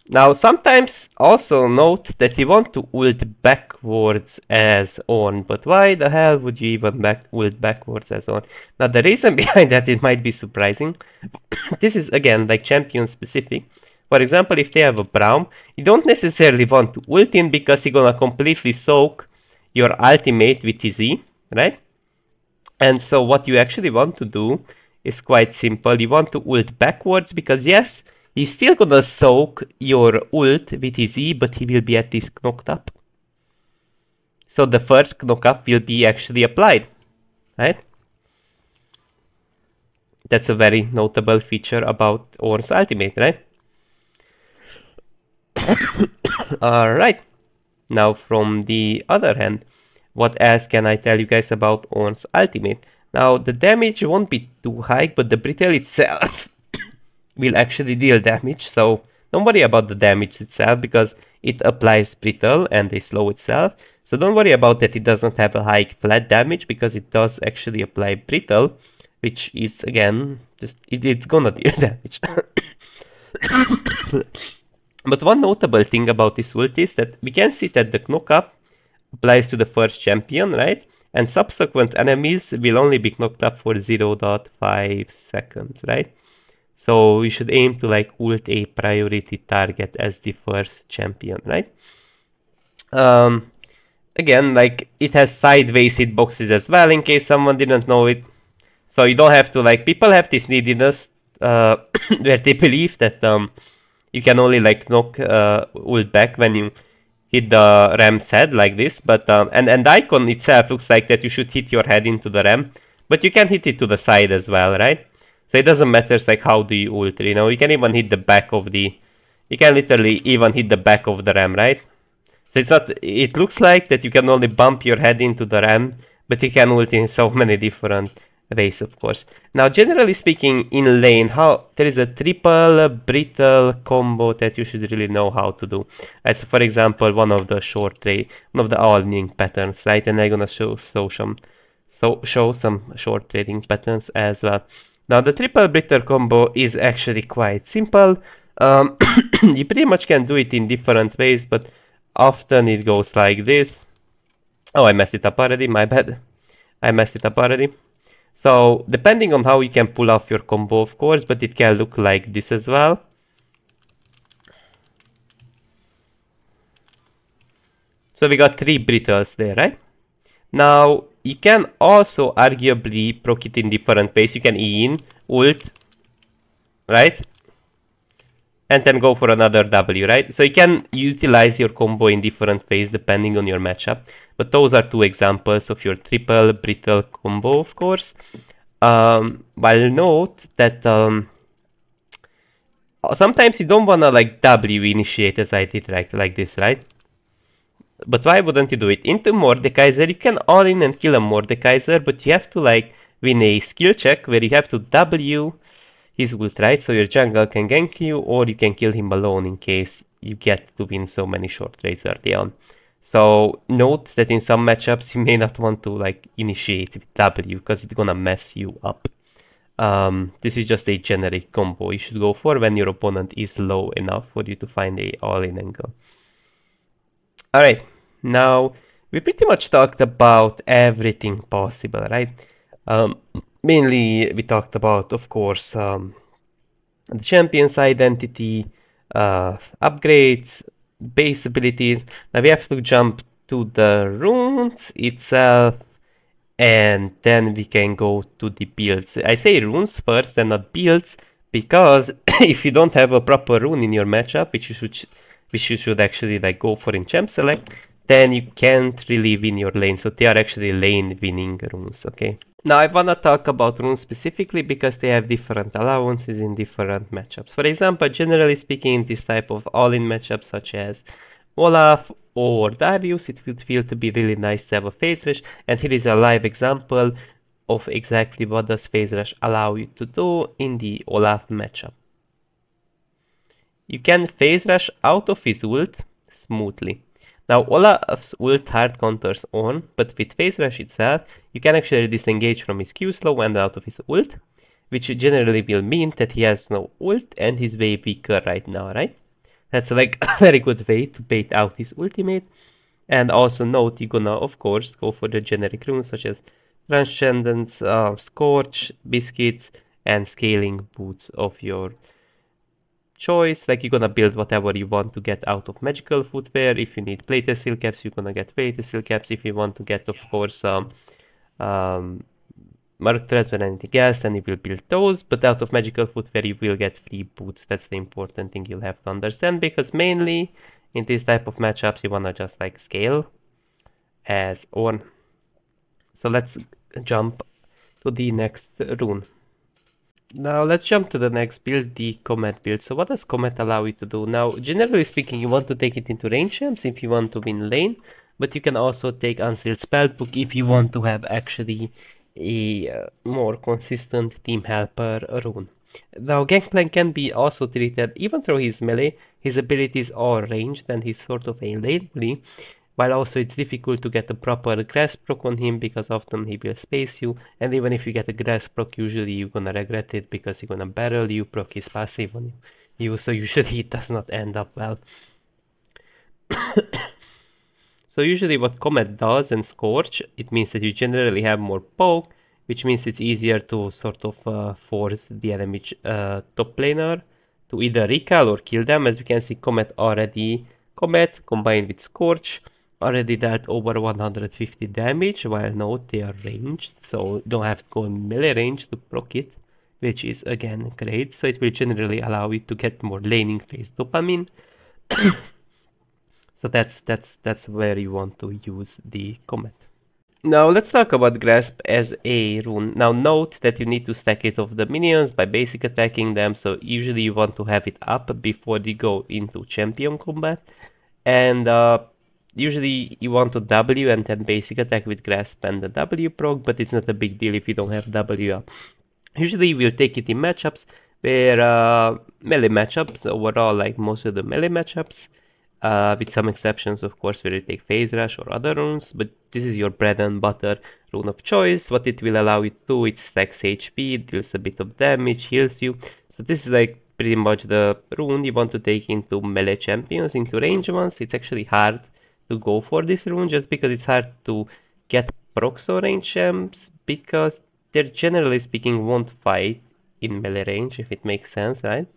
Now, sometimes also note that you want to ult backwards as Ornn, but why the hell would you even ult backwards as Ornn? Now, the reason behind that, it might be surprising. This is again like champion specific. For example, if they have a Braum, you don't necessarily want to ult in, because you're gonna completely soak your ultimate with his E, right? And so what you actually want to do is quite simple. You want to ult backwards, because yes, he's still gonna soak your ult with his E, but he will be at least knocked up. So the first knock up will be actually applied, right? That's a very notable feature about Ornn's ultimate, right? Alright, now from the other hand, what else can I tell you guys about Ornn's ultimate? Now, the damage won't be too high, but the brittle itself will actually deal damage, so don't worry about the damage itself, because it applies brittle and they slow itself. So don't worry about that it doesn't have a high flat damage, because it does actually apply brittle, which is again just it's gonna deal damage. But one notable thing about this ult is that we can see that the knock-up applies to the first champion, right? And subsequent enemies will only be knocked up for 0.5 seconds, right? So we should aim to like ult a priority target as the first champion, right? Again, like it has sideways hitboxes as well, in case someone didn't know it. So you don't have to like, people have this neediness where they believe that you can only like knock ult back when you hit the ram's head like this, but and the icon itself looks like that you should hit your head into the ram, but you can hit it to the side as well, right? So it doesn't matter like how do you ult, you know, you can even hit the back of the, you can literally even hit the back of the ram, right? So it's not, it looks like that you can only bump your head into the ram, but you can ult in so many different ways, of course. Now, generally speaking, in lane, there is a triple brittle combo that you should really know how to do. Right, so for example, one of the all-ning patterns, right? And I'm gonna show some short trading patterns as well. Now, the triple brittle combo is actually quite simple. You pretty much can do it in different ways, but often it goes like this. Oh, I messed it up already, my bad. I messed it up already. So, depending on how you can pull off your combo, of course, but it can look like this as well. So, we got 3 brittles there, right? Now, you can also arguably proc it in different ways. You can E in, ult, right? And then go for another W, right? So, you can utilize your combo in different ways depending on your matchup. But those are 2 examples of your triple brittle combo, of course. While note that sometimes you don't wanna like W initiate as I did like this, right? But why wouldn't you do it? Into Mordekaiser, you can all in and kill a Mordekaiser, but you have to like win a skill check where you have to W his ult, right? So your jungle can gank you, or you can kill him alone in case you get to win so many short trades early on. So note that in some matchups you may not want to like initiate with W because it's gonna mess you up. This is just a generic combo you should go for when your opponent is low enough for you to find a all-in angle. Alright, now we pretty much talked about everything possible, right? Mainly we talked about, of course, the champion's identity, upgrades, base abilities. Now we have to jump to the runes itself, and then we can go to the builds. I say runes first and not builds because if you don't have a proper rune in your matchup, which you should actually like go for in champ select, then you can't really win your lane. So they are actually lane winning runes, okay? Now I wanna talk about runes specifically because they have different allowances in different matchups. For example, generally speaking, in this type of all-in matchups such as Olaf or Darius, it would feel to be really nice to have a phase rush, and here is a live example of exactly what does phase rush allow you to do in the Olaf matchup. You can phase rush out of his ult smoothly. Now Olaf's ult hard counters on, but with phase rush itself, you can actually disengage from his Q slow and out of his ult, which generally will mean that he has no ult and he's way weaker right now, right? That's like a very good way to bait out his ultimate. And also note, you're gonna of course go for the generic runes such as Transcendence, Scorch, Biscuits, and Scaling Boots of your choice. Like you're gonna build whatever you want to get out of magical footwear. If you need plate seal caps, you're gonna get plate seal caps. If you want to get, of course, mark threads or anything else, then you will build those, but out of magical footwear you will get free boots. That's the important thing you'll have to understand, because mainly in this type of matchups you wanna just like scale as Ornn. So let's jump to the next rune. Now let's jump to the next build, the Comet build. So what does Comet allow you to do? Now generally speaking, you want to take it into range champs if you want to win lane, but you can also take unsealed spellbook if you want to have actually a more consistent team helper rune. Now Gangplank can be also treated, even though he's melee, his abilities are ranged and he's sort of a lately, while also it's difficult to get a proper grass proc on him because often he will space you, and even if you get a grass proc, usually you're gonna regret it because he's gonna barrel you, proc his passive on you, so usually it does not end up well. So usually what Comet does and Scorch, it means that you generally have more poke, which means it's easier to sort of force the enemy top laner to either recall or kill them. As you can see, Comet combined with Scorch already dealt over 150 damage, while note they are ranged, so you don't have to go in melee range to proc it, which is again great. So it will generally allow you to get more laning phase dopamine. So that's where you want to use the Comet. Now let's talk about Grasp as a rune. Now note that you need to stack it off the minions by basic attacking them, so usually you want to have it up before you go into champion combat, and usually you want to W and then basic attack with Grasp and the W proc, but it's not a big deal if you don't have W up. Usually we'll take it in matchups where melee matchups overall, like most of the melee matchups, with some exceptions, of course, where you take phase rush or other runes, but this is your bread and butter rune of choice. What it will allow you to do, it stacks HP, deals a bit of damage, heals you. So this is like pretty much the rune you want to take into melee champions. Into range ones, it's actually hard to go for this rune just because it's hard to get procs or range champs, because they generally speaking won't fight in melee range, if it makes sense, right?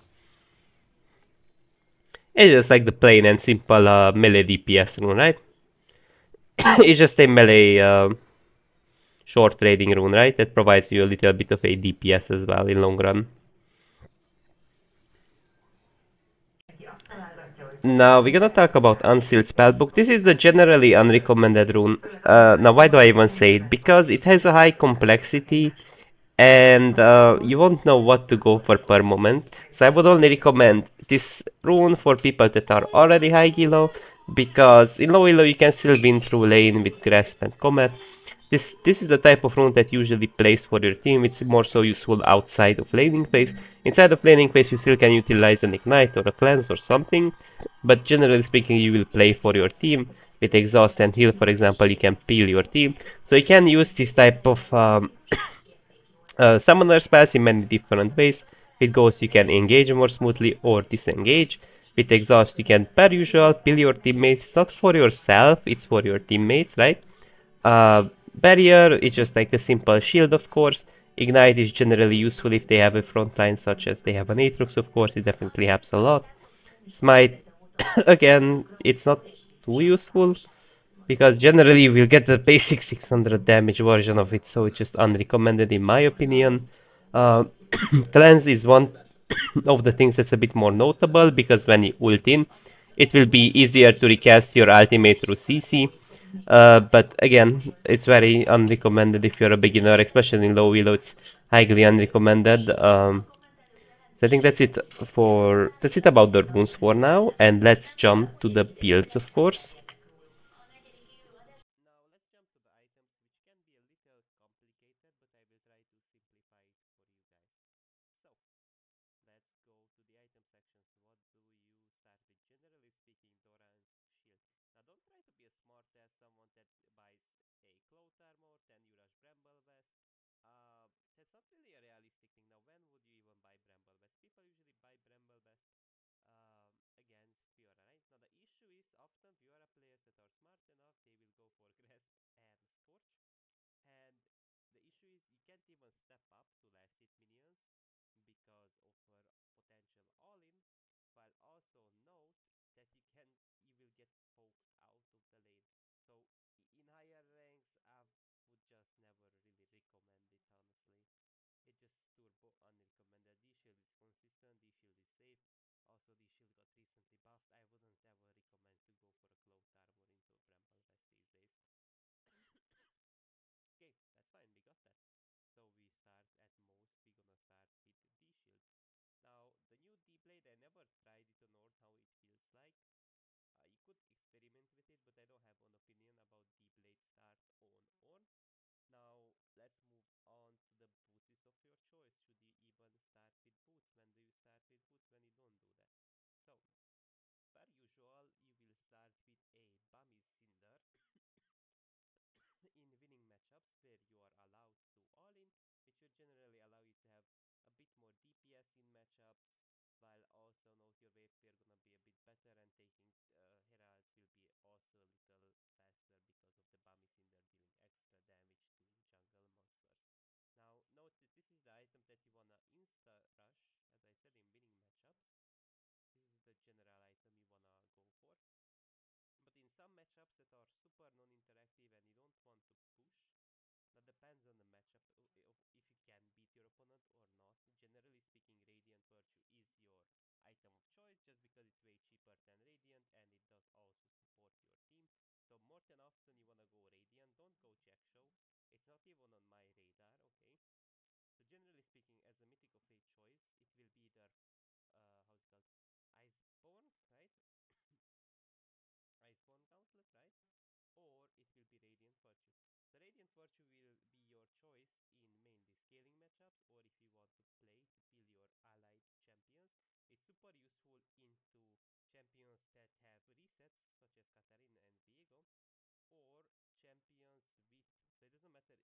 It's just like the plain and simple melee DPS rune, right? It's just a melee short trading rune, right? That provides you a little bit of a DPS as well in long run. Now we're gonna talk about Unsealed Spellbook. This is the generally unrecommended rune. Now why do I even say it? Because it has a high complexity and you won't know what to go for per moment. So I would only recommend this rune for people that are already high elo, because in low elo you can still win through lane with Grasp and Comet. This is the type of rune that usually plays for your team. It's more so useful outside of laning phase. Inside of laning phase you still can utilize an ignite or a cleanse or something, but generally speaking you will play for your team. With exhaust and heal, for example, you can peel your team. So you can use this type of summoner spells in many different ways. With Ghost you can engage more smoothly or disengage. With Exhaust you can, per usual, peel your teammates. It's not for yourself, it's for your teammates, right? Barrier is just like a simple shield, of course. Ignite is generally useful if they have a front line, such as they have an Aatrox, of course, it definitely helps a lot. Smite, again, it's not too useful, because generally you will get the basic 600 damage version of it, so it's just unrecommended in my opinion. Uh, Cleanse is one of the things that's a bit more notable, because when you ult in, it will be easier to recast your ultimate through CC. But again, it's very unrecommended if you're a beginner, especially in low elo, it's highly unrecommended. So I think that's it about the runes for now, and let's jump to the builds, of course. Now let's jump to the items, which can be a little complicated, but I will try to simplify it for you guys. So, let's go to the item sections. What do you start with? Generally speaking, Doran's shield. Now don't try to be as smart as someone that buys a cloth armor, then you rush Bramble Vest. That's not really a realistic thing. Now when would you even buy Bramble Vest? People usually buy Bramble Vest against Fiora, right? Now the issue is often Fiora players that are smart enough, they will go for Grasp and Scorch. And the issue is you can't even step up to last hit minions because of her potential all-in, while also note that you will get poked out of the lane. So in higher ranks I would just never really recommend it, honestly. It's just turbo unrecommended. D-Shield is consistent, D-Shield is safe. Also, D-Shield got recently buffed. I wouldn't ever recommend to go for a cloth armor into a Bramble Vest these days. Okay, that's fine, we got that. So we start at most, we're gonna start with D-Shield. Now, the new D-Blade, I never tried it on Ornn, how it feels like. You could experiment with it, but I don't have an opinion about D-Blade start on Ornn. Now, let's move on to the boots of your choice. Should you even start with boots? When do you start with boots? When you don't do that? So, per usual, you will start with a Bummy Cinder in winning matchups where you are allowed to all in, which will generally allow you to have a bit more DPS in matchups, while also note your wave clear gonna be a bit better, and taking heralds will be also a little faster because of the Bummy Cinder dealing extra damage to jungle monsters. Now note that this is the item that you wanna insta rush, as I said, in winning matchups. This is the general item you wanna go for. But in some matchups that are super non-interactive and you don't want to push, that depends on the matchup of if you can beat your opponent or not. Generally speaking, Radiant Virtue is your item of choice just because it's way cheaper than Radiant and it does also support your team. So more than often you wanna go Radiant, don't go Jack Show. It's not even on my radar, okay? So generally speaking, as a Mythic of Fate choice, it will be either, how's it called? Iceborne, right? Iceborne Gauntlet, right? Or it will be Radiant Virtue. So Radiant Virtue will be your choice in mainly scaling matchups, or if you want to play to peel your allied champions. It's super useful into champions that have resets, such as Katarina and Viego, or champions with, so it doesn't matter if it's with or against, it's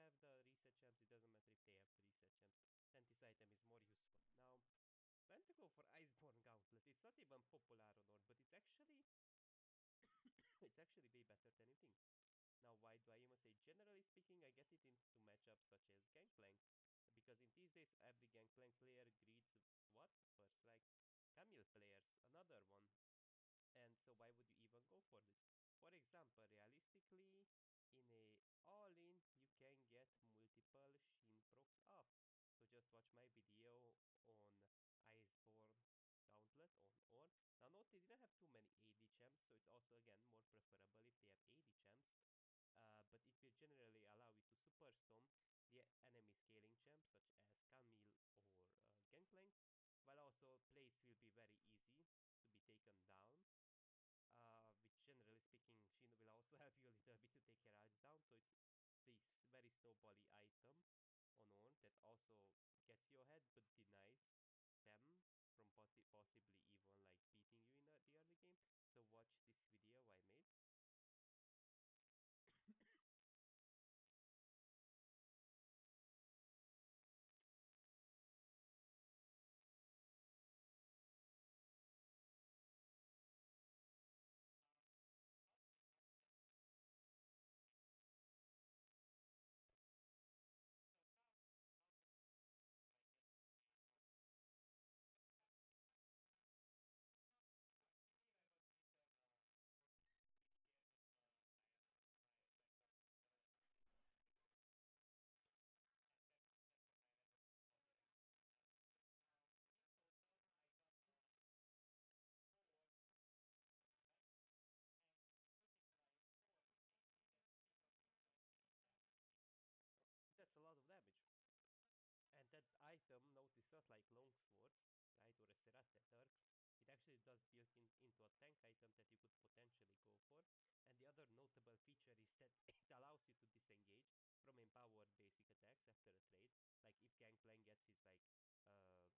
useful for both sides. It doesn't matter if you have the reset champs, it doesn't matter if they have the reset champs. Then this item is more useful. Now, when to go for Iceborne Gauntlet? It's not even popular on Ornn, but it's actually way better than you think. Now, why do I even say generally speaking? I get it into matchups such as Gangplank, because in these days every Gangplank player greets what? First Strike. Camille players, another one. And so why would you even go for this? For example, realistically, in a all-in, you can get multiple Shin procs off. So just watch my video on Iceborne Gauntlet on Ornn. Now note they didn't have too many AD champs, so it's also again more preferable if they have AD champs. But it will generally allow you to superstorm the enemy scaling champs such as Camille or Gangplank. also plates will be very easy to be taken down. Which generally speaking, Shin will also help you a little bit to take your eyes down. So it's this very snowbally item on Ornn that also gets your head but denies them from possibly even like beating you in the early game. So watch this video I made. That's a lot of damage. And that item, notice not like longswords, right, or a Serasetter, it actually does build into a tank item that you could potentially go for. And the other notable feature is that it allows you to disengage from empowered basic attacks after a trade. Like if Gangplank gets his like,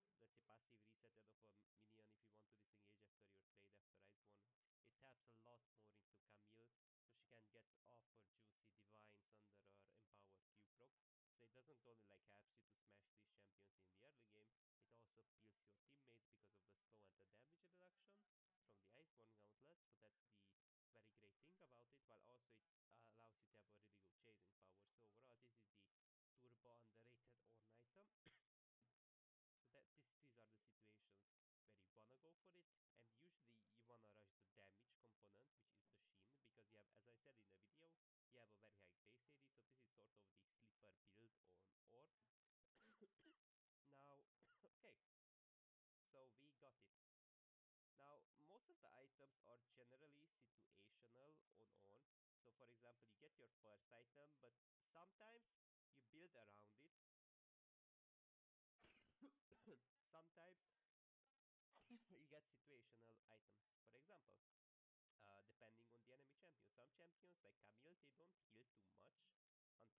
let's say passive reset of a minion if you want to disengage after your trade after Iceborne, it taps a lot more into Camille, so she can get off her juicy divines under her empowered Q proc. So it doesn't only like helps you to smash these champions in the early game, it also peels your teammates because of the slow and the damage reduction from the Iceborne Gauntlet. So that's the very great thing about it, while also it allows you to have a really good chasing power. So overall, this is the turbo underrated Ornn item. So that these are the situations where you wanna go for it, and usually you wanna rush the damage component, which is the sheen, because you have, as I said in the video, you have a very high base AD, so this is sort of the sleeper build on Ornn. Now, okay, so we got it. Now, most of the items are generally situational on Ornn. So for example, you get your first item, but sometimes you build around it. Sometimes you get situational items. For example, depending on the enemy champion. Some champions like Camille, they don't heal too much until first item, right?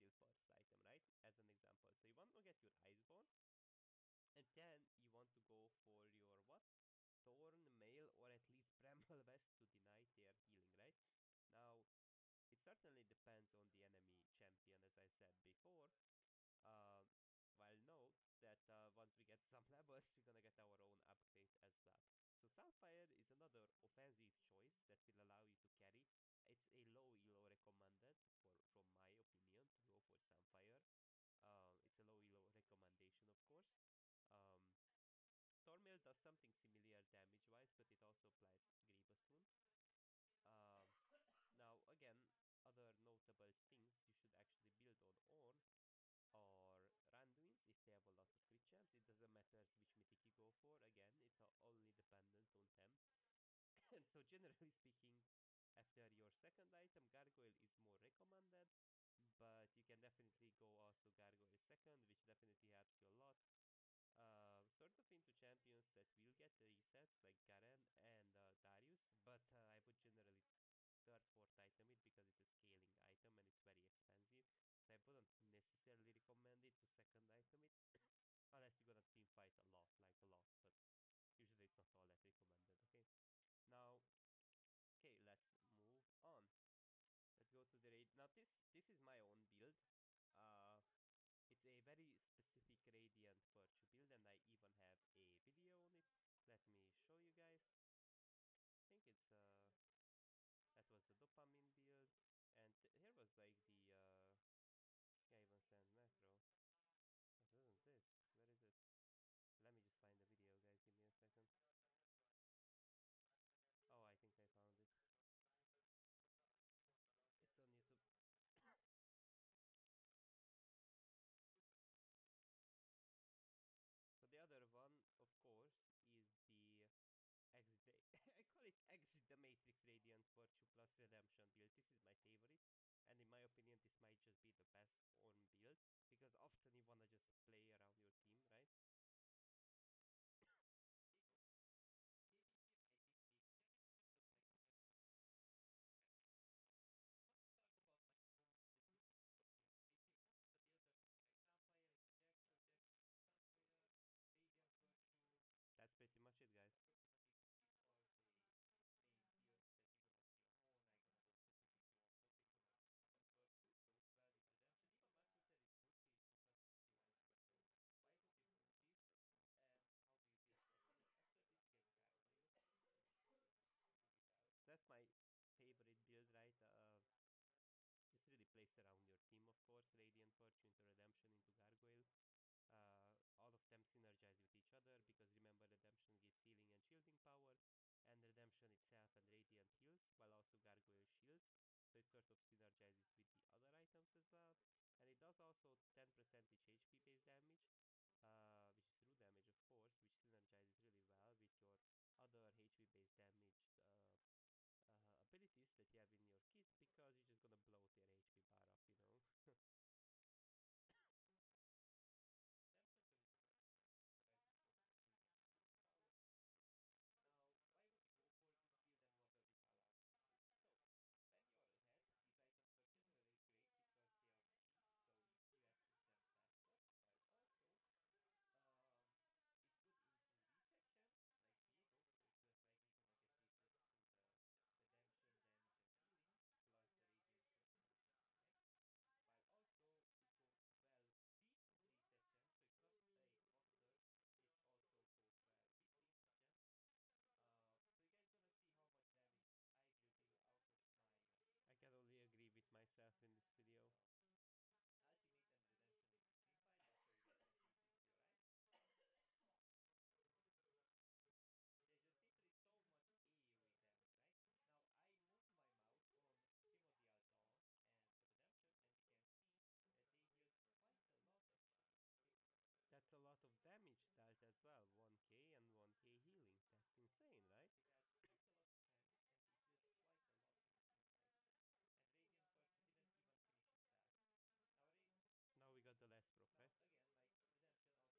As an example. So you want to get your Iceborne, and then you want to go for your what? Thorn, Mail, or at least Bramble Vest to deny their healing, right? Now, it certainly depends on the enemy champion, as I said before. Uh, while note that once we get some levels, we're gonna get our own upgrade as well. So Sunfire is another offensive choice that will allow you to carry. It's a low elo recommended from my opinion to go for Sunfire. It's a low elo recommendation, of course. Um, Thornmail does something similar damage-wise, but it also applies Grievous Wound. Um, Now, again, other notable things you should actually build on Ornn are Randuins if they have a lot of crit chance. It doesn't matter which mythic you go for. Again, it's only dependent on them. And so, generally speaking, after your second item, Gargoyle is more recommended. But you can definitely go also Gargoyle second, which definitely helps you a lot. Sort of into champions that will get resets like Garen and Darius, but I would generally third, fourth item it because it's a scaling item and it's very expensive. So I wouldn't necessarily recommend it to second item it unless you're gonna team fight a lot, like a lot, but usually it's not all that recommended, okay? Now, okay, let's move on. Let's go to the raid. Now this is my own build. Uh, it's a very specific Radiant Virtue build and I even have a video on it. Let me show you guys. I think it's that was the dopamine build, and here was like the yeah, even send macro. What isn't this? Where is it? Let me just find the video, guys. Give me a second. Oh, I think I found it. It's on YouTube. So the other one, of course, is the exit. I call it Exit the Matrix Radiant Virtue plus Redemption build. This is my favorite, and in my opinion, this might just be the best Ornn build because often you wanna just play around your team, right? Force, Radiant Fortune to Redemption into Gargoyle. All of them synergize with each other because remember Redemption gives healing and shielding power, and Redemption itself and Radiant heals, while also Gargoyle shields. So it sort of synergizes with the other items as well. And it does also 10% HP base damage, which is true damage of course, which synergizes really well with your other HP based damage abilities that you have in your kit, because you're just gonna bloat your HP bar up, you know.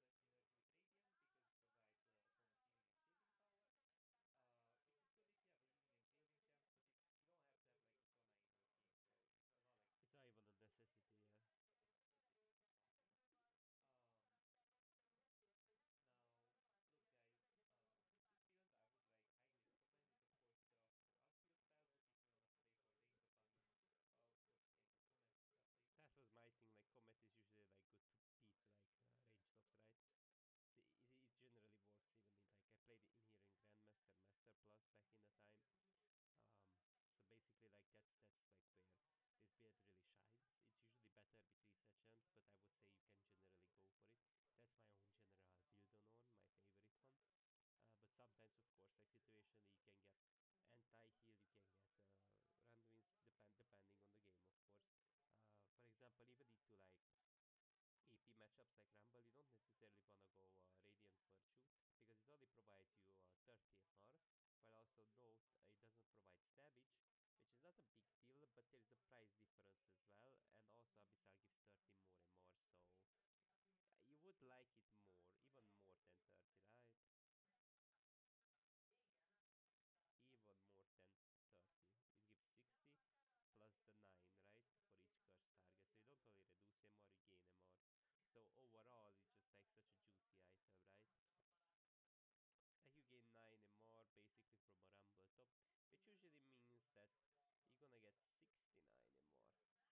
Now, why would you go for this build and what does it allow? So, when you're ahead, these items are generally great because they are cheap, so you access them faster, but also, um, it's good into resection, like Diego, so it's less likely gonna get taken through the redemption, damage, and healing, plus the radiant fortune next, while also it goes well with resection, so it's not a monster, it also goes well with resection. So you guys gonna see how much damage I will deal out of my I can only agree with myself in this video. Ultimate and redemption into team fight. I'll show you guys some pieces here, right? There's just literally so much AoE damage, right? Now I move my mouse on Primordial Dawn and Redemption, and you can see that they deal quite a lot actually. That's a lot of damage dealt as well. 1k and 1k healing. That's insane, right? They dealt quite a lot of damage and they deal quite a lot in the team fight. And Radiant Fortune didn't even finish itself. Now we got the last proc, right? Again, like Redemption also has synergy with Radiant because it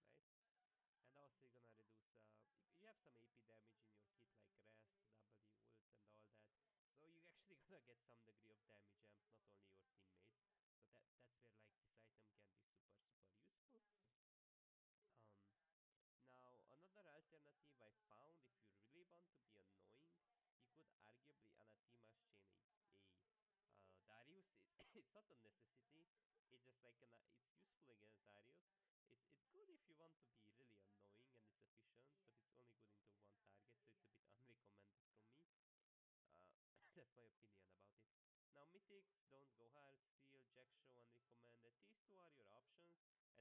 provides a ton of healing and shielding power. Which is good if you have a healing and shielding champ, but you don't have to have like a Sona in your team, so it's a lot like it's not even a necessity, yeah. Um, Now, look guys, this build I would like highly recommend it. Of course, there are also unsealed spellbook if you wanna play for range of onion. Of course, you can go Comet play. That was my thing. Like Comet is usually like good to beat like range tops, right? It generally works even in like I played it in here in Grandmaster, Master Plus back in the time. Um, so basically like that's like where this build really shines. It's usually better with reset gems, but I would say you can generally go for it.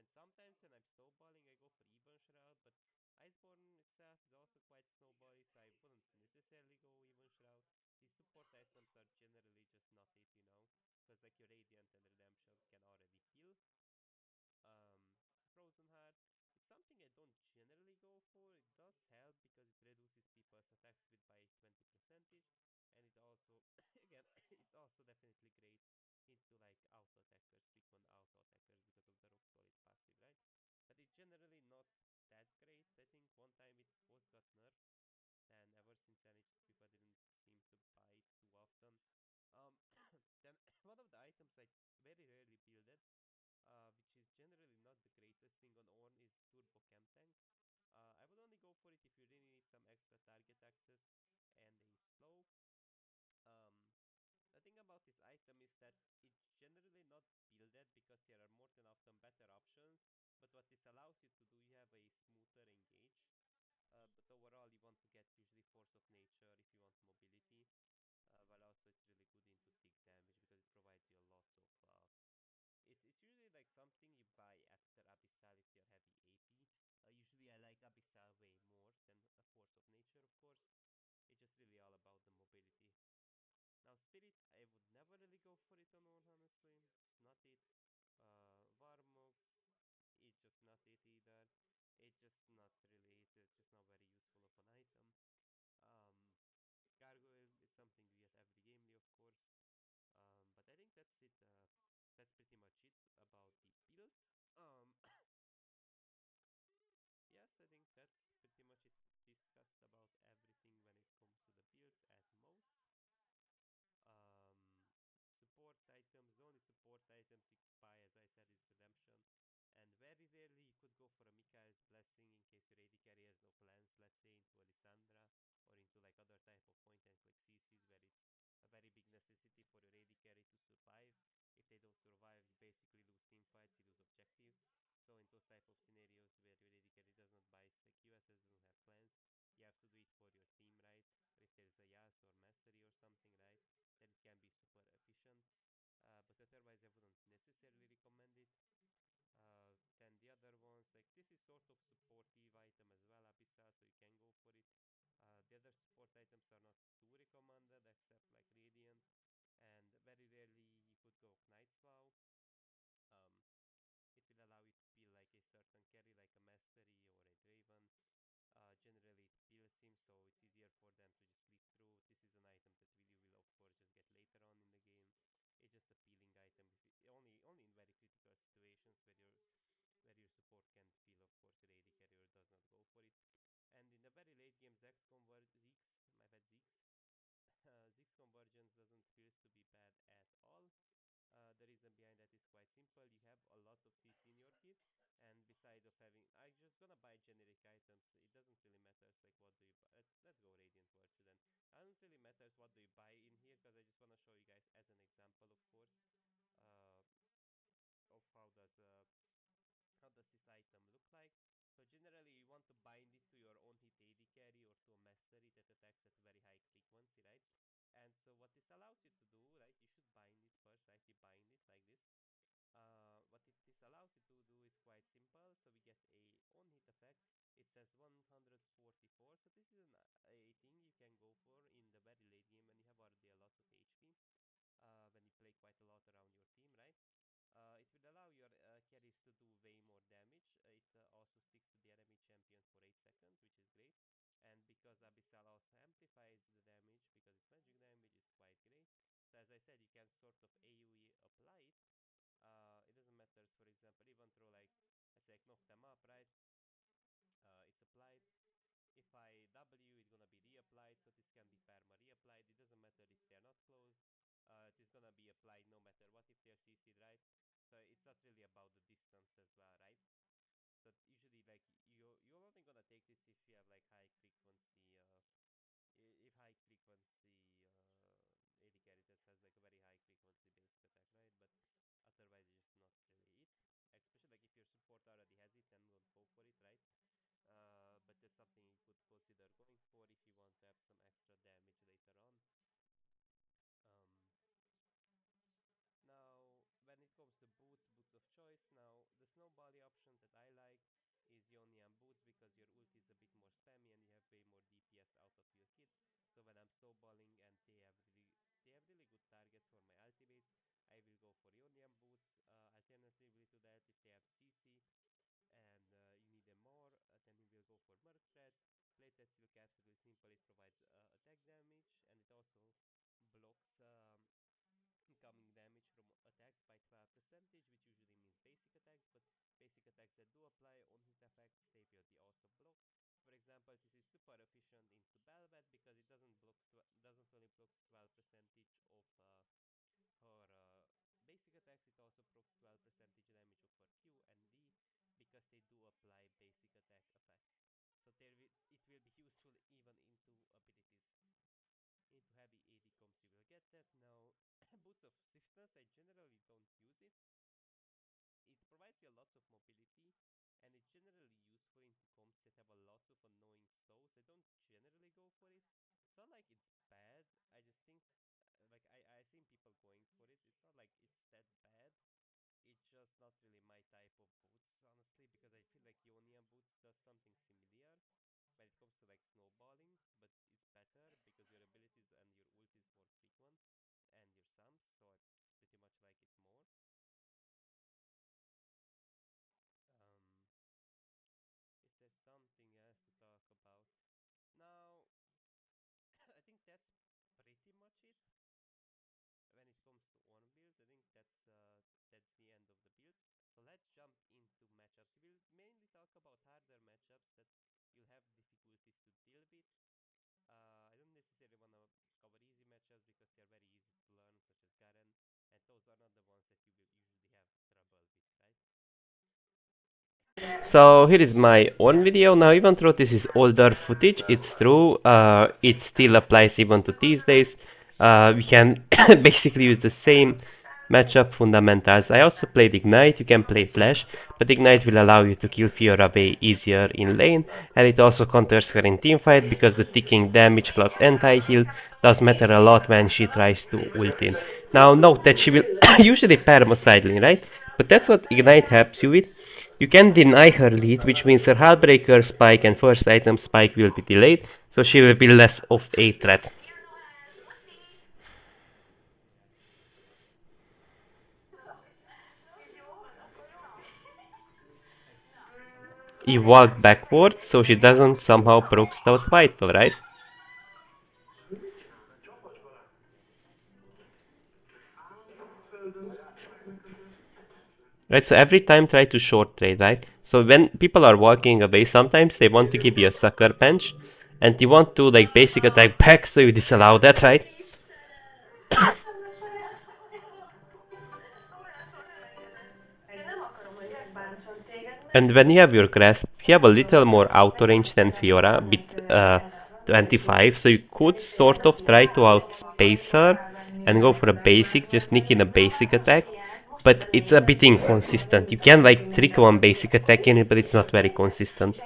That's my own general build on Ornn, my favorite one. But sometimes, of course, like situationally, you can get anti-heal, you can get run wins, depending on the game, of course. For example, even into like AP matchups like Rumble, you don't necessarily wanna go Radiant Virtue because it only provides you 30 MR, while also note it doesn't provide stabbage, which is not a big deal, but there is a price difference as well, and also Abyssal gives 30 more MR, so you would like it more, even more than 30, right? Even more than 30. It gives 60 plus the 9, right? For each curse target. So you don't only reduce MR, you gain MR. So overall, it's just like such a juicy item, right? Like you gain 9 MR basically from a rumble top, which usually means that you're gonna get 69 MR, right? And also you're gonna reduce, you have some AP damage in your kit like rest, W, ult and all that. So you're actually gonna get some degree of damage amp, not only your teammates. So that's where like this item can be super useful. Um, Now another alternative I found, if you really want to be annoying, you could arguably anathema chain a Darius. It's not a necessity. It's just like it's useful against Darius. It's good if you want to be really annoying and it's efficient, but it's only good into one target, so it's a bit unrecommended from me. Uh, that's my opinion about it. Now mythics don't go hard, steal, jack show unrecommended. These two are your options. And sometimes when I'm snowballing I go for even shroud, but Iceborne itself is also quite snowbally, so I wouldn't necessarily go even shroud. These support items are generally just not it, you know, because like your radiant and redemption can already heal. Um, Frozen Heart, it's something I don't generally go for. It does help because it reduces people's attack speed by 20 percentage, and it also, again, it's also definitely great into like auto attackers, frequent auto attackers because of the rock solid passive, right? But it's generally not that great. I think one time its cost got nerfed, and ever since then people didn't seem to buy it too often. Um, then one of the items I very rarely builded, which is generally not the greatest thing on Ornn, is Turbo Chem Tank. I would only go for it if you really need some extra target access and a slow. Um, the thing about this item is that it's generally not builded because there are more than often better options. But what this allows you to do, you have a smoother engage. But overall, you want to get usually force of nature if you want mobility. While also it's really good into tick damage because it provides you a lot of it's usually like something you buy after Abyssal if you're heavy AP. Usually I like Abyssal way more than a Force of Nature, of course. It's just really all about the mobility. Now Spirit, I would never really go for it on Ornn, honestly. It's not it. Varmox, it's just not it either. It's just not really it. It's just not very useful of an item. Um, Gargoyle is something we get every gamely, of course. But I think that's it. That's pretty much it about the builds. Yes, I think that's pretty much it discussed about everything when it comes to the builds at most. Um, Support items, the only support items you could buy, as I said, is Redemption. And very rarely you could go for a Mikael's Blessing in case your AD carry has no plans, let's say into Alessandra or into like other type of point and click CCs where it's a very big necessity for your AD carry to survive. If they don't survive, you basically lose team fights, you lose objectives. So in those type of scenarios where your AD carry does not buy QSS, doesn't have plans, you have to do it for your team, right? Or if there's a Yas or Mastery or something, right? Then it can be super efficient. But otherwise, I wouldn't necessarily recommend it. Then the other ones, like this is sort of supportive item as well, Abyssal, so you can go for it. The other support items are not too recommended, except like Radiant, and very rarely you could go Knight's Vow. Um, it will allow you to peel like a certain carry, like a Mastery or a Draven. Generally it peels him, so it's easier for them to just sleep through. This is an item that you will of course just get later on in the game. It's just a peeling item, if it, only in very critical situations where your support can't peel, of course your AD carrier does not go for it. And in the very late game, my bad Zeke's, Zeke's convergence doesn't feel to be bad at all. The reason behind that is quite simple. You have a lot of CC in your kit, and besides of having, I just gonna buy generic items. It doesn't really matter. Like what do you buy? Let's go Radiant Virtue then. It doesn't really matter what do you buy in here because I just wanna show you guys as an example, of course, uh, of how does this item look like. So generally, you want to bind it to your own hit AD carry or to a mastery that attacks at very high frequency, right? And so what this allows you to do, right? You should bind it first, right? You bind it like this. This allows you to do is quite simple. So we get a on hit effect. It says 144. So this is a thing you can go for in the very late game when you have already a lot of HP. When you play quite a lot around your team, right? It will allow your carries to do way more damage. It also sticks to the enemy champion for 8 seconds, which is great. And because Abyssal also amplifies the damage, because it's magic damage, is quite great. So as I said, you can sort of AoE apply it. It doesn't matter, for example, even through like, let's say, knock them up, right? It's applied. If I W, it's gonna be reapplied, so this can be perma reapplied. It doesn't matter if they're not close. It is gonna be applied no matter what if they're CC'd, right? So it's not really about the distance as well, right? So usually, like you're only gonna take this if you have like high frequency, if high frequency AD carry that has like a very high frequency basic attack, right? But otherwise, it's just not really it. Especially like if your support already has it, then don't go for it, right? But that's something you could consider going for if you want to have some extra damage later on. Um, Now, when it comes to boots of choice, now the snowbally option that I like is Ionian boots because your ult is a bit more spammy and you have way more DPS out of your kit. So when I'm snowballing and they have really good targets for my ultimates, I will go for Ionian boots. Alternatively to that, if they have CC and you need them more, then you will go for Merc threads. Play threads look absolutely simple. It provides attack damage and it also blocks incoming damage from attacks by 12%, which usually means basic attacks, but basic attacks that do apply on hit effects, they will be also blocked. For example, this is super efficient into Belvet because it doesn't only blocks 12% of her basic attacks, it also procs 12% damage of her Q and D because they do apply basic attack effects. So it will be useful even into abilities. Into heavy AD comps you will get that. Now, Boots of Swiftness, I generally don't use it. It provides you a lot of mobility, and it's generally useful into comps that have a lot of annoying slows. I don't generally go for it. It's not like it's bad. I just think, like, I seen people going for it. It's not like it's that bad. It's just not really my type of boots, honestly, because I feel like Ionia boots does something similar when it comes to like snowballing, but it's better because your abilities and your ult is more frequent and your sums, so I pretty much like it more. Um, is there something else to talk about? Now, I think that's pretty much it when it comes to Ornn builds. I think that's the end of the build. So let's jump into matchups. We'll mainly talk about harder matchups that you'll have difficulties to deal with. I don't necessarily want to cover easy matchups because they're very easy to learn, such as Garen, and those are not the ones that you will usually have trouble with, right? So here is my own video. Now, even though this is older footage, it's true. It still applies even to these days. We can basically use the same matchup fundamentals. I also played Ignite. You can play Flash, but Ignite will allow you to kill Fiora way easier in lane, and it also counters her in teamfight because the ticking damage plus anti-heal does matter a lot when she tries to ult in. Now, note that she will usually perma sidling, right? But that's what Ignite helps you with. You can deny her lead, which means her Heartbreaker spike and first item spike will be delayed, so she will be less of a threat. You walk backwards, so she doesn't somehow proc Stout Vital, right? Right, so every time try to short trade, right? So when people are walking away, sometimes they want to give you a sucker punch, and you want to like basic attack back, so you disallow that, right? And when you have your grasp, you have a little more auto range than Fiora, with 25, so you could sort of try to outspace her and go for a basic, just sneak in a basic attack, but it's a bit inconsistent. You can like trick one basic attack in it, but it's not very consistent.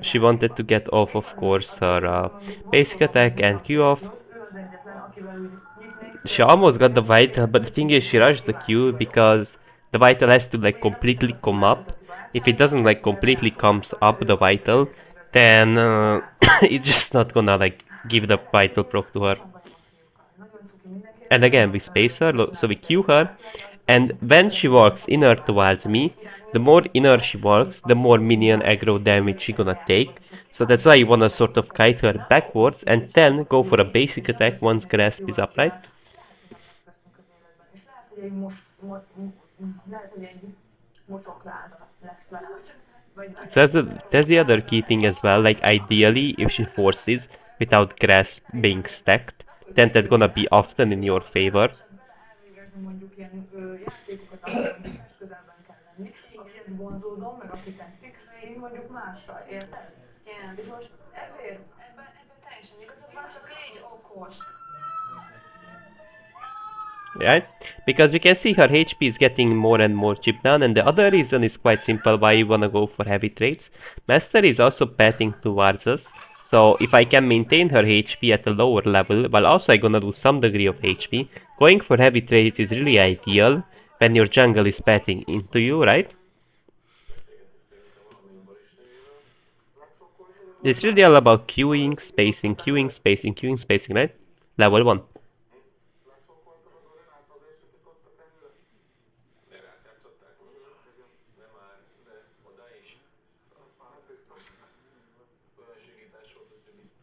She wanted to get off, of course, her basic attack and Q off. She almost got the Vital, but the thing is she rushed the Q because the Vital has to like completely come up. If it doesn't like completely comes up the Vital, then it's just not gonna like give the Vital proc to her. And again we space her, so we Q her, and when she walks inner towards me, the more inner she walks, the more minion aggro damage she gonna take. So that's why you wanna sort of kite her backwards and then go for a basic attack once grasp is upright. So that's the other key thing as well. Like ideally, if she forces without grasp being stacked, then that's gonna be often in your favor. Right? Because we can see her HP is getting more and more chipped down, and the other reason is quite simple why you wanna go for heavy trades. Master is also patting towards us, so if I can maintain her HP at a lower level, while also I gonna do some degree of HP, going for heavy trades is really ideal when your jungle is patting into you, right? It's really all about queuing, spacing, queuing, spacing, queuing, spacing, right? Level 1.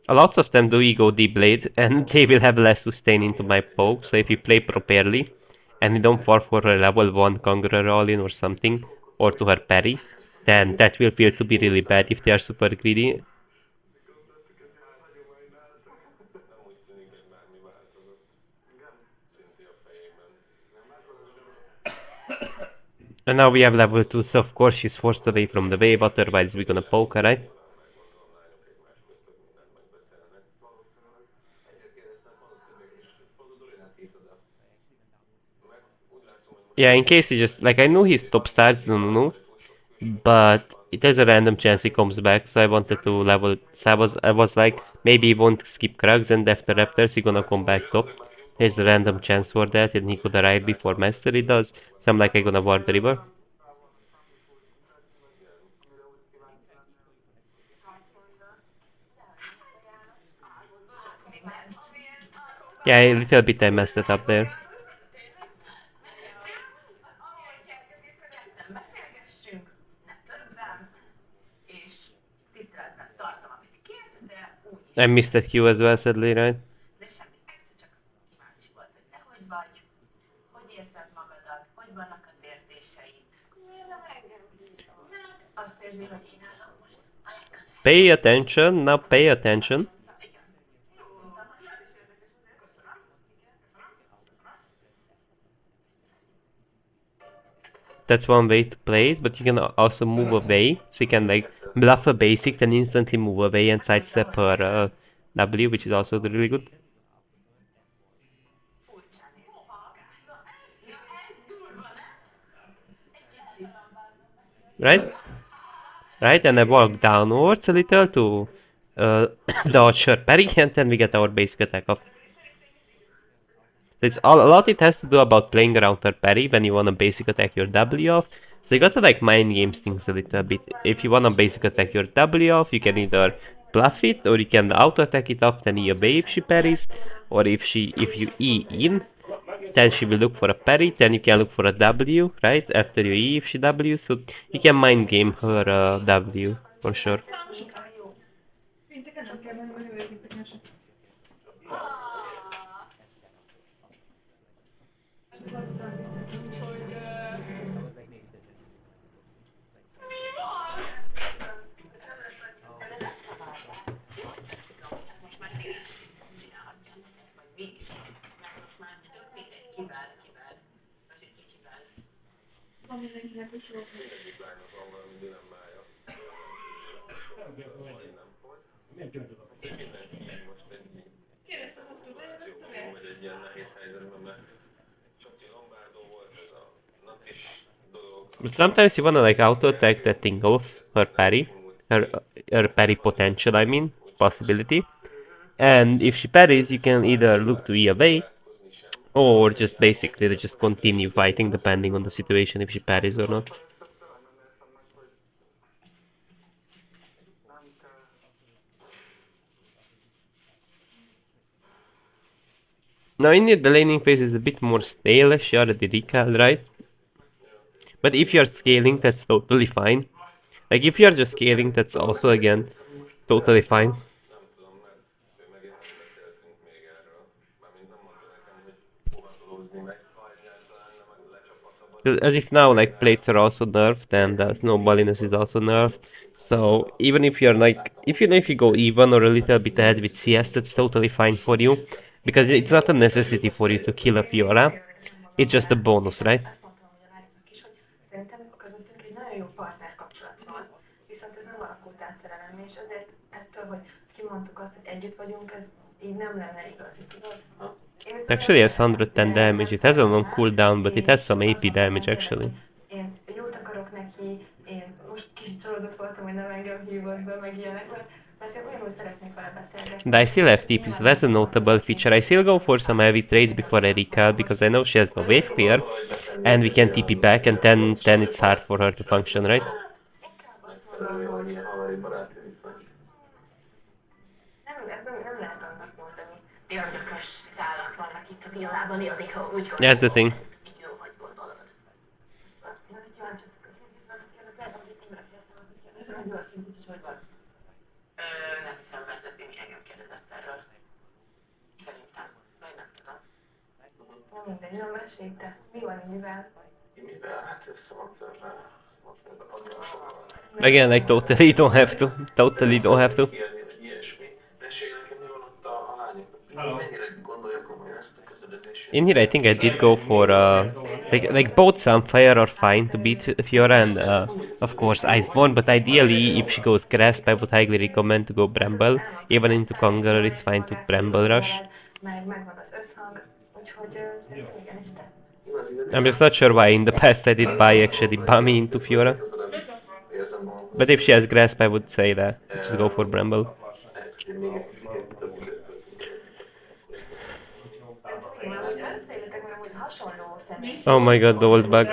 A lot of them do ego D-Blade, and they will have less sustain into my poke, so if you play properly, and you don't fall for a level 1 Conqueror all-in or something, or to her parry, then that will feel to be really bad if they are super greedy. And now we have level 2, so of course she's forced away from the wave, otherwise we're gonna poke her, right? Yeah, in case he just, like, I know his top starts, no, but it has a random chance he comes back, so I wanted to level, so I was like, maybe he won't skip Krugs, and after Raptors he gonna come back top. There's a random chance for that, and he could arrive before Mastery does, so I'm like, I'm gonna ward the river. Yeah, a little bit I messed it up there. I missed that Q as well, sadly, right? Pay attention, now pay attention. That's one way to play it, but you can also move away, so you can like bluff a basic, then instantly move away and sidestep her W, which is also really good. Right? Right, and I walk downwards a little to dodge her parry, and then we get our basic attack off. It's a lot it has to do about playing around her parry when you wanna basic attack your W off. So you gotta like mind games things a little bit. If you wanna basic attack your W off, you can either bluff it or you can auto attack it off, then E away if she parries, or if you E in, then she will look for a parry, then you can look for a W, right? After you E if she W, so you can mind game her W for sure. But sometimes you wanna like auto attack that thing off her parry, her parry potential, I mean, possibility. And if she parries, you can either look to E away, or just basically just continue fighting depending on the situation if she parries or not. Now indeed the laning phase is a bit more stale, she already recalled, right? But if you're scaling, that's totally fine. Like if you're just scaling, that's also again totally fine. As if now like plates are also nerfed and snowballiness is also nerfed. So even if you're like, if you go even or a little bit ahead with CS, that's totally fine for you. Because it's not a necessity for you to kill a Fiora. It's just a bonus, right? Actually has 110 damage, it has a long cooldown, but it has some AP damage actually. And I still have TP, so that's a notable feature. I still go for some heavy trades before I recall, because I know she has no wave clear, and we can TP back, and then it's hard for her to function, right? That's the thing. Again, like totally don't have to. Totally don't have to. In here, I think I did go for like both Sunfire are fine to beat Fiora and of course Iceborne, but ideally if she goes Grasp, I would highly recommend to go Bramble. Even into Conqueror, it's fine to Bramble Rush. I'm just not sure why in the past I did buy actually Bami into Fiora. But if she has Grasp, I would say that just go for Bramble. Oh my god, the old bug.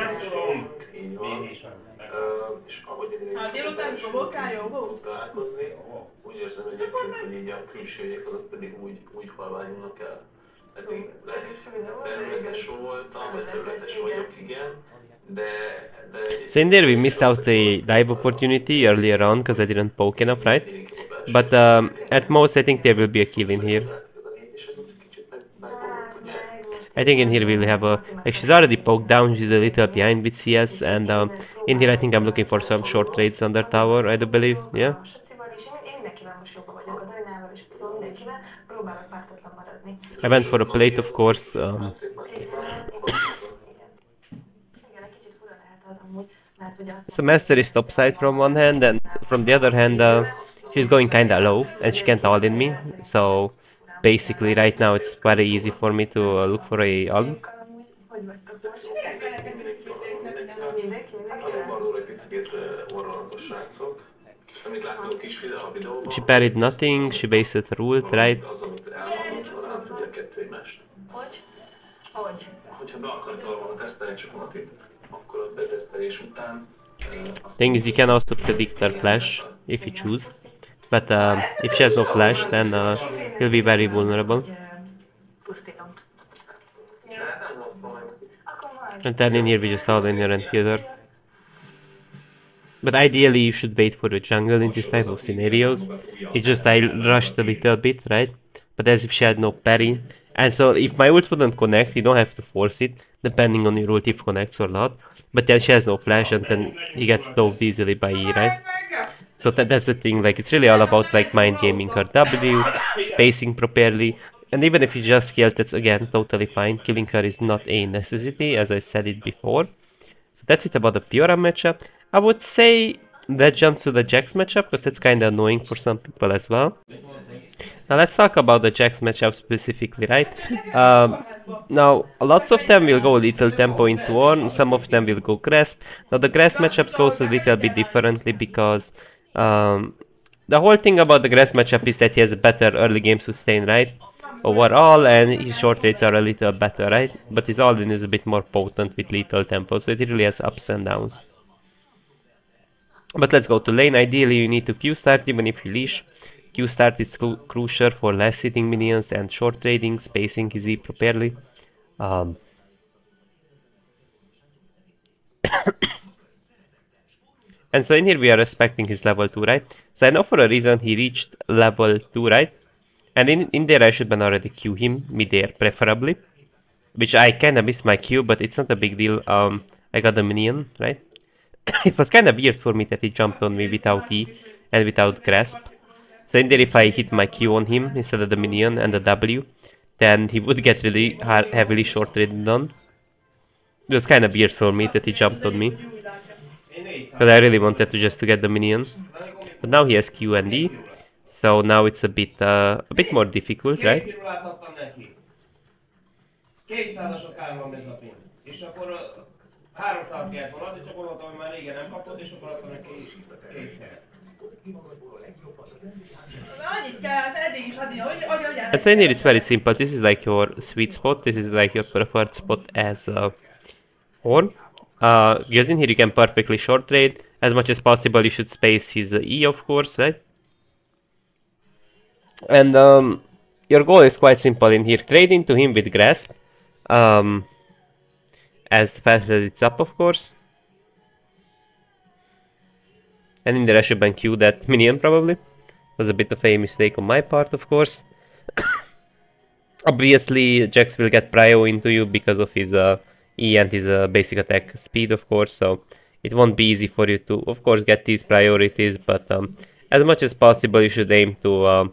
Hát délután provokál, jó volt? Úgy érzem egyébként, hogy így a külsőjek azok pedig úgy halványulnak el. Eddig területes voltam, vagy területes vagyok, igen. So in there we missed out a dive opportunity earlier on because I didn't poke enough, right? But at most I think there will be a kill in here. I think in here we'll have a... Like she's already poked down, she's a little behind with CS, and in here I think I'm looking for some short trades on their tower, I do believe, yeah? I went for a plate, of course. So Master is topside from one hand, and from the other hand, she's going kinda low, and she can't all in me, so basically right now it's very easy for me to look for a ult. She parried nothing, she based her ult, right? Thing is, you can also predict her flash if you choose, but if she has no flash, then he'll be very vulnerable. And then in here we just all in here and kill her. But ideally you should wait for the jungle in this type of scenarios. It just I rushed a little bit, right? But as if she had no parry. And so if my ult wouldn't connect, you don't have to force it, depending on your ult if connects or not. But then she has no flash and then he gets doped easily by E, right? So that's the thing, like it's really all about like mind gaming her W, spacing properly. And even if you just kill, that's again totally fine. Killing her is not a necessity, as I said it before. So that's it about the Fiora matchup. I would say let's jump to the Jax matchup, because that's kinda annoying for some people as well. Now let's talk about the Jax matchup specifically, right? Now, lots of them will go little tempo into Ornn, some of them will go grasp. Now the grasp matchups goes a little bit differently because the whole thing about the grasp matchup is that he has a better early game sustain, right? Overall, and his short rates are a little better, right? But his all-in is a bit more potent with lethal tempo, so it really has ups and downs. But let's go to lane. Ideally you need to Q-start even if you leash. Q-start is crucial for less hitting minions and short trading, spacing his E properly. And so in here we are respecting his level 2, right? So I know for a reason he reached level 2, right? And in there I should ban already Q him, mid-air preferably. Which I kinda missed my Q, but it's not a big deal. I got the minion, right? It was kinda weird for me that he jumped on me without E and without grasp. So in there if I hit my Q on him instead of the minion and the W, then he would get really heavily short traded on. It was kinda weird for me that he jumped on me. Because I really wanted to just to get the minion. But now he has Q and E. So now it's a bit more difficult, right? And so in here it's very simple. This is like your sweet spot. This is like your preferred spot as Ornn. Because in here you can perfectly short trade. As much as possible you should space his E, of course, right? And your goal is quite simple in here. Trade into him with grasp. As fast as it's up, of course. And in there I should ban Q that minion probably. Was a bit of a mistake on my part, of course. Obviously Jax will get prio into you because of his E and his basic attack speed, of course. So it won't be easy for you to, of course, get these priorities. But as much as possible you should aim to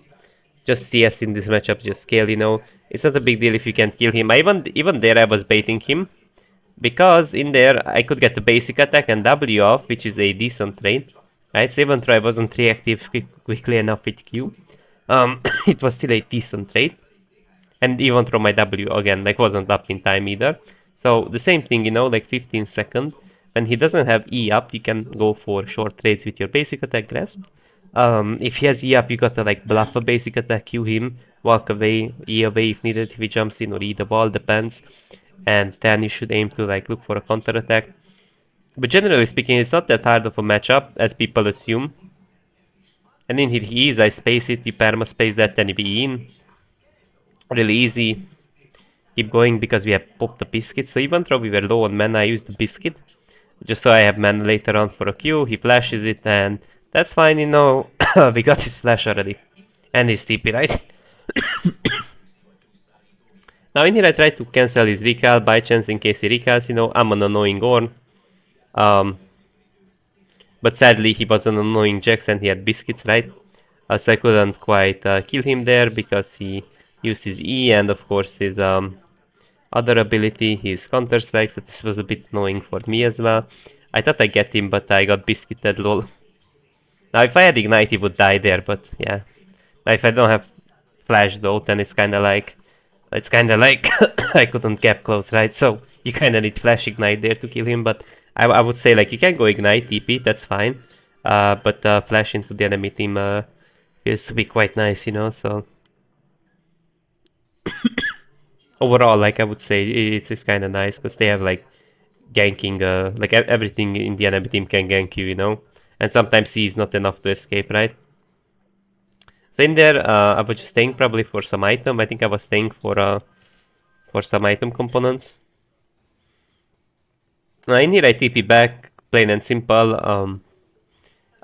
Just CS in this matchup, just scale, you know. It's not a big deal if you can't kill him. Even there I was baiting him. Because in there I could get the basic attack and W off, which is a decent trade. Right, so even though I wasn't reactive quickly enough with Q, it was still a decent trade. And even through my W again, like wasn't up in time either. So the same thing, you know, like 15 seconds. When he doesn't have E up, you can go for short trades with your basic attack grasp. If he has E up, you gotta like bluff a basic attack, Q him, walk away, E away if needed, if he jumps in, or E the ball, depends. And then you should aim to like look for a counter attack. But generally speaking, it's not that hard of a matchup as people assume. And in here he is, I space it, you perma space that, then you be in. Really easy. Keep going because we have popped the biscuit. So even though we were low on mana, I used the biscuit. Just so I have mana later on for a Q. He flashes it and that's fine, you know. We got his flash already. And his TP, right? Now in here I try to cancel his recall by chance in case he recalls, you know. I'm an annoying Ornn. But sadly he was an annoying Jax and he had biscuits, right? So I couldn't quite kill him there because he used his E and of course his other ability, his counter strike, so this was a bit annoying for me as well. I thought I get him, but I got biscuited, lol. Now if I had Ignite he would die there, but yeah. Now if I don't have Flash though, then it's kinda like I couldn't get close, right? So you kinda need Flash Ignite there to kill him, but I would say like you can go Ignite, TP, that's fine. But Flash into the enemy team used to be quite nice, you know, so... Overall, like I would say, it's kind of nice because they have like ganking, like everything in the enemy team can gank you, you know, and sometimes C is not enough to escape, right? So in there, I was just staying probably for some item. I think I was staying for some item components. Now in here I TP back, plain and simple.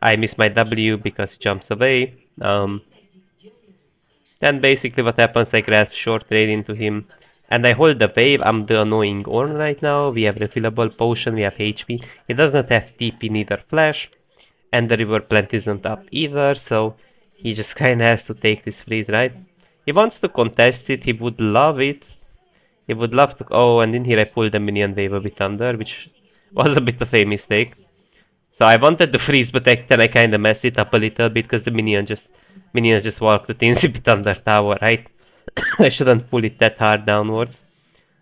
I miss my W because he jumps away. Then basically what happens, I grab short trade into him. And I hold the wave. I'm the annoying Ornn right now. We have refillable potion, we have HP. He doesn't have TP, neither flash. And the river plant isn't up either, so he just kinda has to take this freeze, right? He wants to contest it, he would love it. He would love to... Oh, and in here I pulled the minion wave a bit under, which was a bit of a mistake. So I wanted to freeze, but then I kinda messed it up a little bit, because the minions just walked a teensy bit under tower, right? I shouldn't pull it that hard downwards,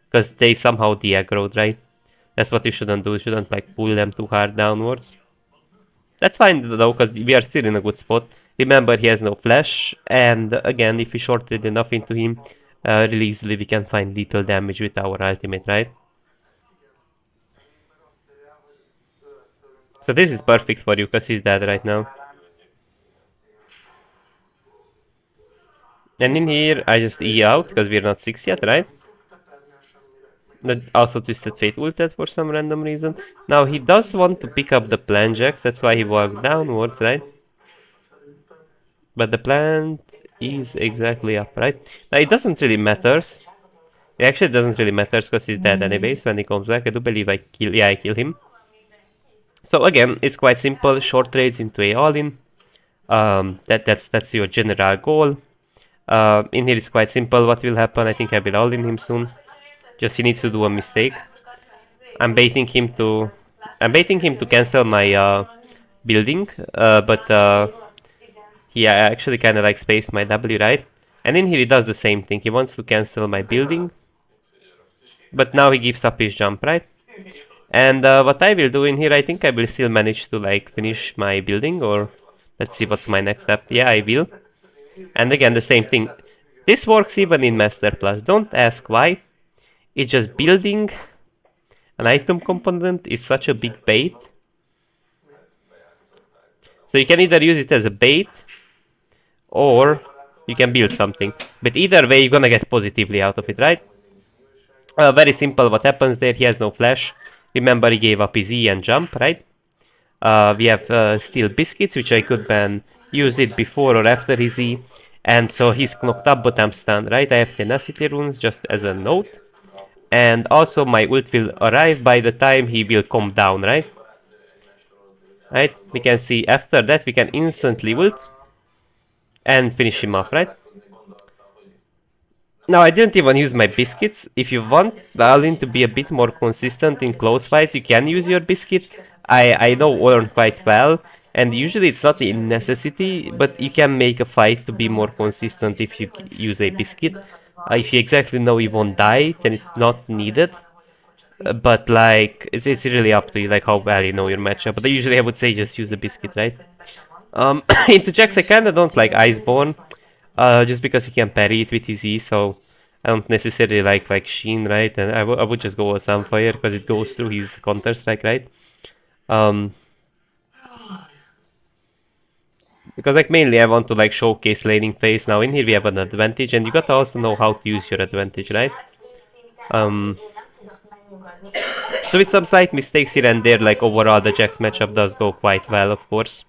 because they somehow de-aggroed, right? That's what you shouldn't do, you shouldn't like pull them too hard downwards. That's fine though, because we are still in a good spot. Remember, he has no flash, and again, if we shorted enough into him, really easily we can find lethal damage with our ultimate, right? So this is perfect for you, because he's dead right now. And in here, I just E out, because we're not 6 yet, right? That also Twisted Fate ulted for some random reason. Now he does want to pick up the plant Jax, that's why he walked downwards, right? But the plant is exactly up, right? Now it doesn't really matter. It actually doesn't really matter because he's dead anyways when he comes back. I do believe I kill him. So again, it's quite simple. Short trades into a all-in. That's your general goal. In here it's quite simple. What will happen? I think I will all-in him soon. Just he needs to do a mistake. I'm baiting him to cancel my building, but he actually kind of like spaced my W, right? And in here he does the same thing. He wants to cancel my building, but now he gives up his jump, right? And what I will do in here, I think I will still manage to like finish my building, or let's see what's my next step. Yeah, I will. And again, the same thing. This works even in Master Plus. Don't ask why. It's just building an item component is such a big bait. So you can either use it as a bait, or you can build something. But either way, you're gonna get positively out of it, right? Very simple what happens there. He has no flash. Remember, he gave up his E and jump, right? We have steel biscuits, which I could then use it before or after his E. And so he's knocked up, but I'm stunned, right? I have tenacity runes, just as a note. And also my ult will arrive by the time he will come down, right? Right? We can see after that we can instantly ult and finish him off, right? Now I didn't even use my biscuits. If you want Darlin to be a bit more consistent in close fights, you can use your biscuit. I know Ornn quite well, and usually it's not a necessity, but you can make a fight to be more consistent if you use a biscuit. If you exactly know you won't die, then it's not needed. But like, it's really up to you, like how well you know your matchup. But usually I would say just use a biscuit, right? Into Jax I kinda don't like Iceborne. Just because he can parry it with his E, so I don't necessarily like Sheen, right? And I would just go with Sunfire because it goes through his counter strike, right? Because like mainly I want to like showcase laning phase. Now in here we have an advantage, and you gotta also know how to use your advantage, right? So with some slight mistakes here and there, like overall the Jax matchup does go quite well, of course.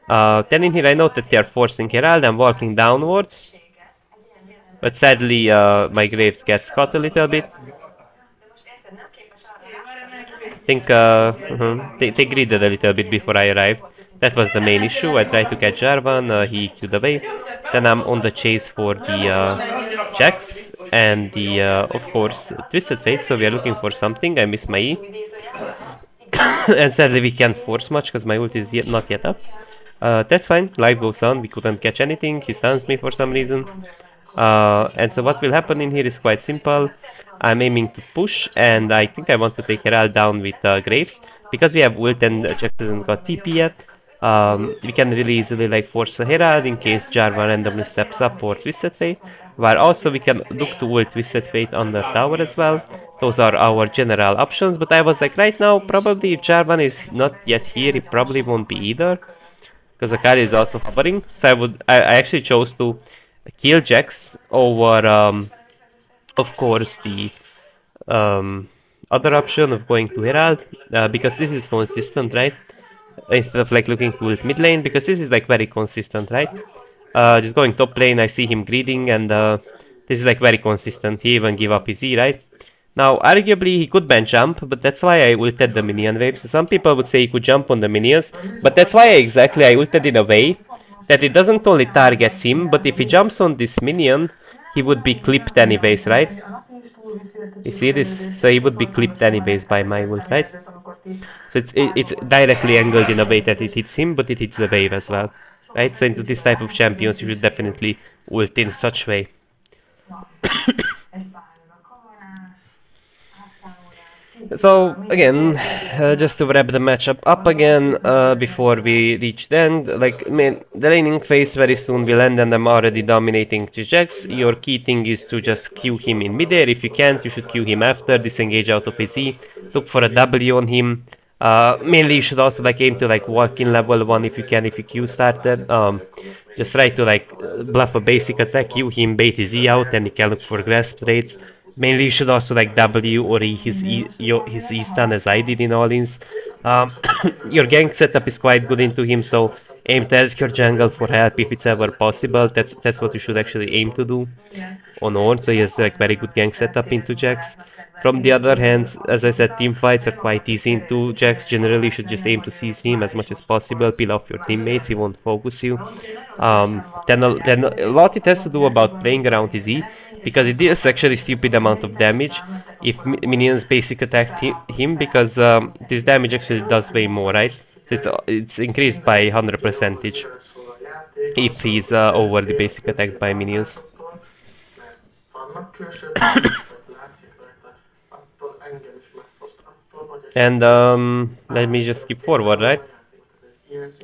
Then in here I note that they are forcing Herald and walking downwards. But sadly my Graves gets caught a little bit. I think they greeded a little bit before I arrived. That was the main issue. I tried to catch Jarvan, he queued away. Then I'm on the chase for the Jax and the, of course, Twisted Fate. So we are looking for something. I missed my E. And sadly we can't force much because my ult is not yet up. That's fine, life goes on, we couldn't catch anything, he stuns me for some reason. And so what will happen in here is quite simple. I'm aiming to push, and I think I want to take Herald down with Graves. Because we have ult and Jax hasn't got TP yet, we can really easily like force a Herald in case Jarvan randomly steps up for Twisted Fate. While also we can look to ult Twisted Fate on the tower as well. Those are our general options, but I was like right now, probably if Jarvan is not yet here, he probably won't be either. Because Akali is also hovering, so I actually chose to kill Jax over, of course, the other option of going to Herald, because this is consistent, right? Instead of like looking to ult mid lane, because this is like very consistent, right? Just going top lane, I see him greeding, and this is like very consistent. He even give up his E, right? Now, arguably, he could ban jump, but that's why I ulted the minion wave. So some people would say he could jump on the minions, but that's why I ulted in a way that it doesn't only target him, but if he jumps on this minion, he would be clipped anyways, right? You see this? So he would be clipped anyways by my ult, right? So it's directly angled in a way that it hits him, but it hits the wave as well, right? So into this type of champions, you should definitely ult in such way. So again, just to wrap the matchup up again, before we reach the end, like, man, the laning phase very soon will end and I'm already dominating Jax. Your key thing is to just Q him in midair. If you can't, you should Q him after, disengage out of his E, look for a W on him. Mainly you should also like aim to like walk in level 1 if you can, if you Q started. Just try to like bluff a basic attack, Q him, bait his E out, and you can look for grasp trades. Mainly you should also like W or E his E stun as I did in all-ins. Your gank setup is quite good into him, so aim to ask your jungle for help if it's ever possible. That's what you should actually aim to do on Ornn, so he has like very good gank setup into Jax. From the other hand, as I said, team fights are quite easy into Jax. Generally, you should just aim to seize him as much as possible, peel off your teammates, he won't focus you. Then a lot it has to do about playing around his E, because it deals actually stupid amount of damage if minions basic attack him, because this damage actually does way more, right? So it's increased by 100% if he's over the basic attack by minions. And let me just skip forward, right?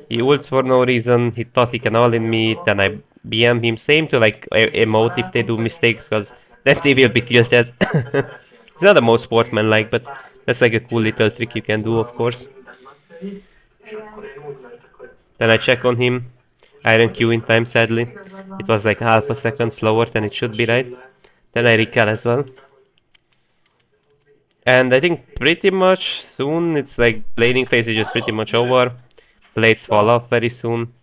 He ults for no reason, he thought he can all-in me, then I BM him. Same to like emote if they do mistakes, because then they will be tilted. It's not the most sportsman-like, but that's like a cool little trick you can do, of course. Then I check on him. I didn't Q in time, sadly. It was like half a second slower than it should be, right? Then I recall as well. And I think pretty much soon, it's like laning phase is just pretty much over. Blades fall off very soon.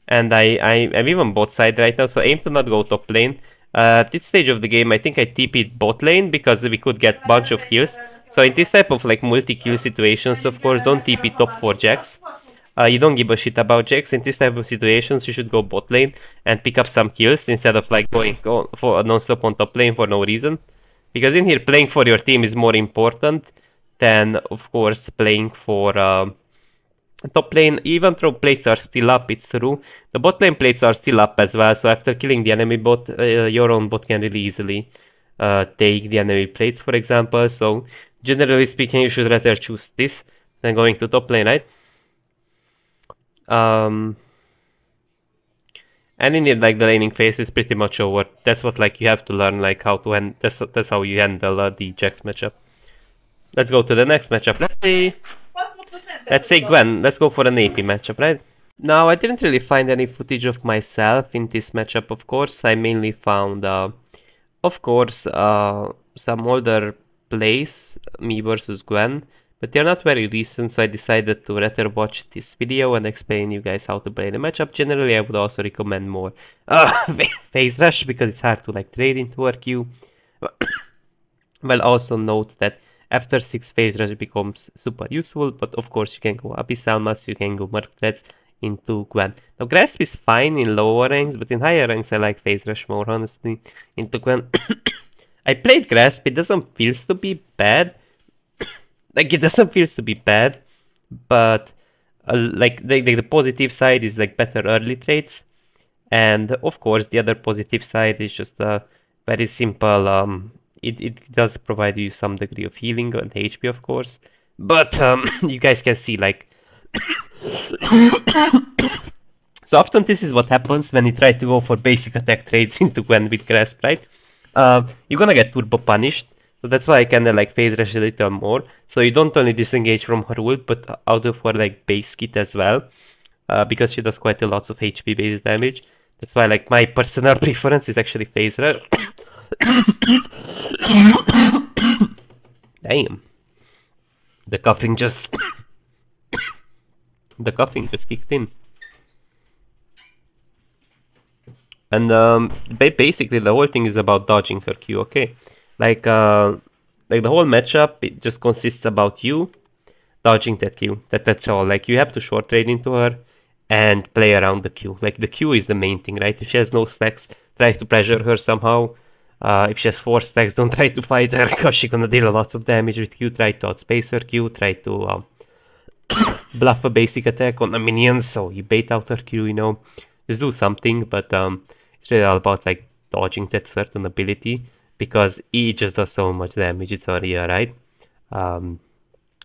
And I'm even bot side right now, so aim to not go top lane. At this stage of the game, I think I TP'd bot lane because we could get bunch of kills. So in this type of like multi-kill situations, of course, don't TP top for Jax. you don't give a shit about Jax. In this type of situations, you should go bot lane and pick up some kills instead of like going for a non-stop on top lane for no reason. Because in here, playing for your team is more important than, of course, playing for top lane. Even though plates are still up, it's true. The bot lane plates are still up as well, so after killing the enemy bot, your own bot can really easily take the enemy plates, for example. So, generally speaking, you should rather choose this than going to top lane, right? And in it, like, the laning phase is pretty much over. That's what, like, you have to learn, like, how to that's how you handle the Jax matchup. Let's go to the next matchup. Let's say Gwen. Let's go for an AP matchup, right? Now, I didn't really find any footage of myself in this matchup, of course. I mainly found, of course, some older plays, me versus Gwen. But they're not very recent, so I decided to rather watch this video and explain you guys how to play the matchup. Generally, I would also recommend more phase rush, because it's hard to like trade into her Q. Well, also note that after 6 phase rush becomes super useful, but of course you can go Abyssal Mass, you can go Merc Threads into Gwen. Now Grasp is fine in lower ranks, but in higher ranks I like phase rush more, honestly, into Gwen. I played Grasp, it doesn't feel to be bad. Like, it doesn't feel to be bad, but like the positive side is like better early trades, and of course the other positive side is just very simple. It does provide you some degree of healing and HP, of course, but you guys can see, like, so often this is what happens when you try to go for basic attack trades into Gwen with Grasp, right? You're gonna get turbo punished. So that's why I kinda like phase rush a little more. So you don't only disengage from her ult, but out of her like base kit as well. Because she does quite a lot of HP based damage. That's why like my personal preference is actually phase rush. Damn. The coughing just the coughing just kicked in. And basically the whole thing is about dodging her Q, okay? Like the whole matchup, it just consists about you dodging that Q. That's all. Like, you have to short trade into her and play around the Q. Like, the Q is the main thing, right? If she has no stacks, try to pressure her somehow. If she has 4 stacks, don't try to fight her, because she's gonna deal a lot of damage with Q. Try to outspace her Q. Try to bluff a basic attack on a minion, so you bait out her Q, you know. Just do something, but it's really all about like dodging that certain ability, because E just does so much damage. It's Aria, right?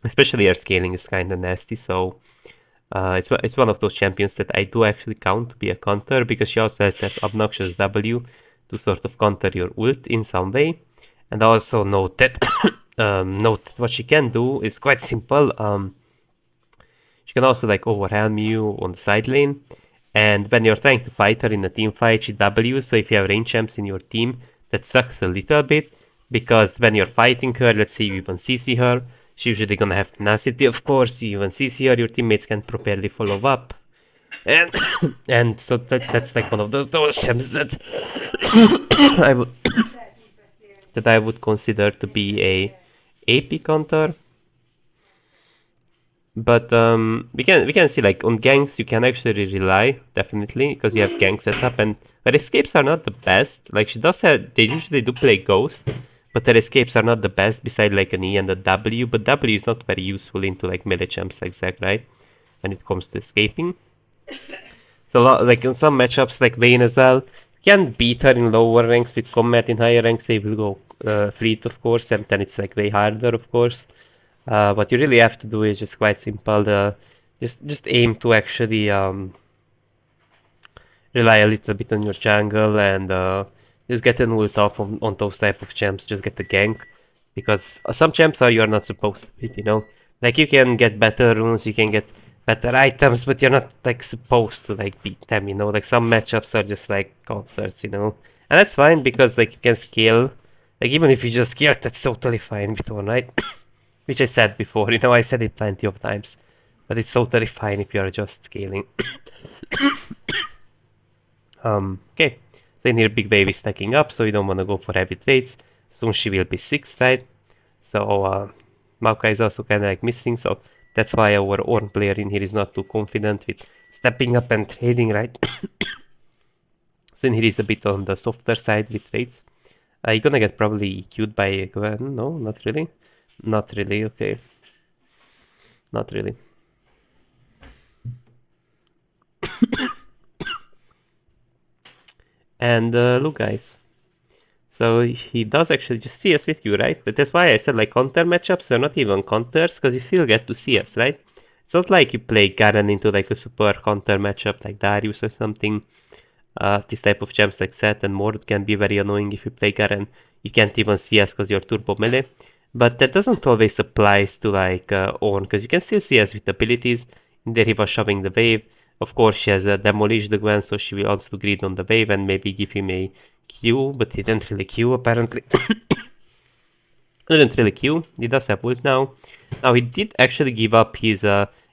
Especially her scaling is kind of nasty, so it's one of those champions that I do actually count to be a counter, because she also has that obnoxious W to sort of counter your ult in some way. And also note that what she can do is quite simple. She can also like overwhelm you on the side lane, and when you're trying to fight her in a team fight, she W's. So if you have range champs in your team, that sucks a little bit, because when you're fighting her, let's say you even CC her, she's usually gonna have tenacity, of course. You even CC her, your teammates can properly follow up, and and so that's like one of those champs that I would consider to be a AP counter. But we can see, like, on ganks you can actually rely, definitely, because you have gank setup, and her escapes are not the best. Like, she does have, they usually do play ghost, but her escapes are not the best beside like an E and a W. But W is not very useful into like melee champs like Zac, right? When it comes to escaping. So like in some matchups like Vayne as well, you can beat her in lower ranks with Comet. In higher ranks they will go Fleet, of course, and then it's like way harder, of course. What you really have to do is just quite simple. Just aim to actually rely a little bit on your jungle, and just get an ult off on those type of champs. Just get the gank, because some champs you're not supposed to beat, you know. Like, you can get better runes, you can get better items, but you're not like supposed to like beat them, you know. Like, some matchups are just like counters, you know, and that's fine, because like you can scale. Like, even if you just scale, that's totally fine with Ornn, right? Which I said before, you know, I said it plenty of times. But it's totally fine if you're just scaling. Okay. So in here, Big Wave is stacking up, so you don't want to go for heavy trades. Soon she will be 6, right? So, Makkro is also kind of like missing, so That's why our Ornn player in here is not too confident with stepping up and trading, right? So in here is a bit on the softer side with trades. You're gonna get probably queued by Gwen. No, not really. Not really, okay. Not really. And look guys. So he does actually just see us with you, right? But that's why I said like counter matchups are not even counters, because you still get to see us, right? It's not like you play Garen into like a super counter matchup like Darius or something. This type of champs like Seth and Mord can be very annoying if you play Garen. You can't even see us because you're turbo melee. But that doesn't always apply to like Ornn, because you can still see us with abilities. In there he was shoving the wave. Of course she has demolished the Gwen, so she will also greed on the wave and maybe give him a Q, but he didn't really Q apparently. He didn't really Q, he does have ult now. Now he did actually give up his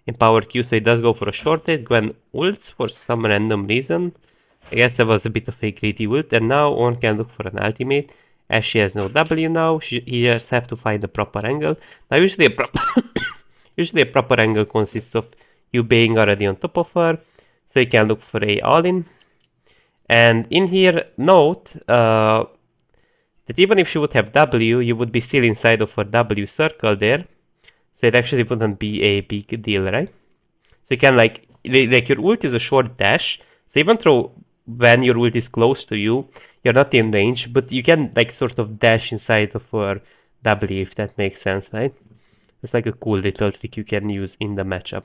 empowered Q, so he does go for a short hit. Gwen ults for some random reason. I guess that was a bit of a greedy ult, and now Ornn can look for an ultimate. As she has no W now, he just have to find the proper angle. Now usually a proper angle consists of you being already on top of her, so you can look for a all-in. And in here, note that even if she would have W, you would be still inside of her W circle there, so it actually wouldn't be a big deal, right? So you can like your ult is a short dash, so even though when your ult is close to you, you're not in range, but you can like sort of dash inside of her W, if that makes sense, right? It's like a cool little trick you can use in the matchup.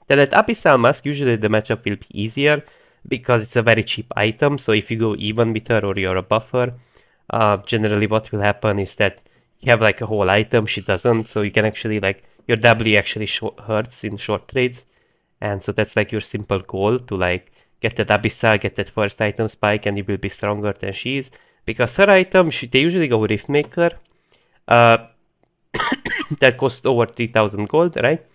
Then at Abyssal Mask, usually the matchup will be easier because it's a very cheap item, so if you go even with her or you're a buffer, generally what will happen is that you have like a whole item, she doesn't, so you can actually like, your W actually hurts in short trades, and so that's like your simple goal to like get that Abyssal, get that first item spike, and you will be stronger than she is, because her item, they usually go Riftmaker, that costs over 3000 gold, right?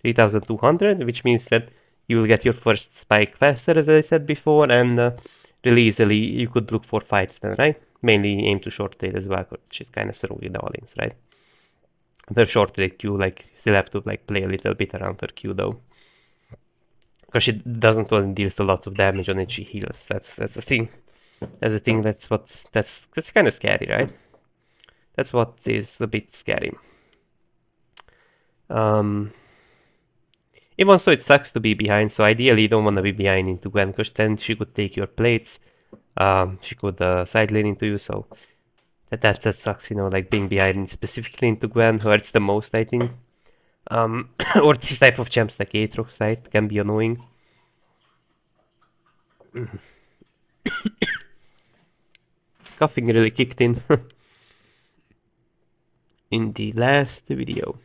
3200, which means that you will get your first spike faster, as I said before, and really easily you could look for fights then, right? Mainly aim to short trade as well, which is kind of strong in the all-ins, right? The short trade Q, like, still have to like play a little bit around her Q though, because she doesn't only deals a lot of damage on it, she heals. That's the thing. That's the thing. That's kind of scary, right? That's what is a bit scary. Even so, it sucks to be behind, so ideally you don't want to be behind into Gwen, because then she could take your plates, she could side lane into you, so that sucks, you know, like being behind specifically into Gwen hurts the most, I think. Or this type of champs like Aatrox, right, can be annoying. Coughing really kicked in in the last video.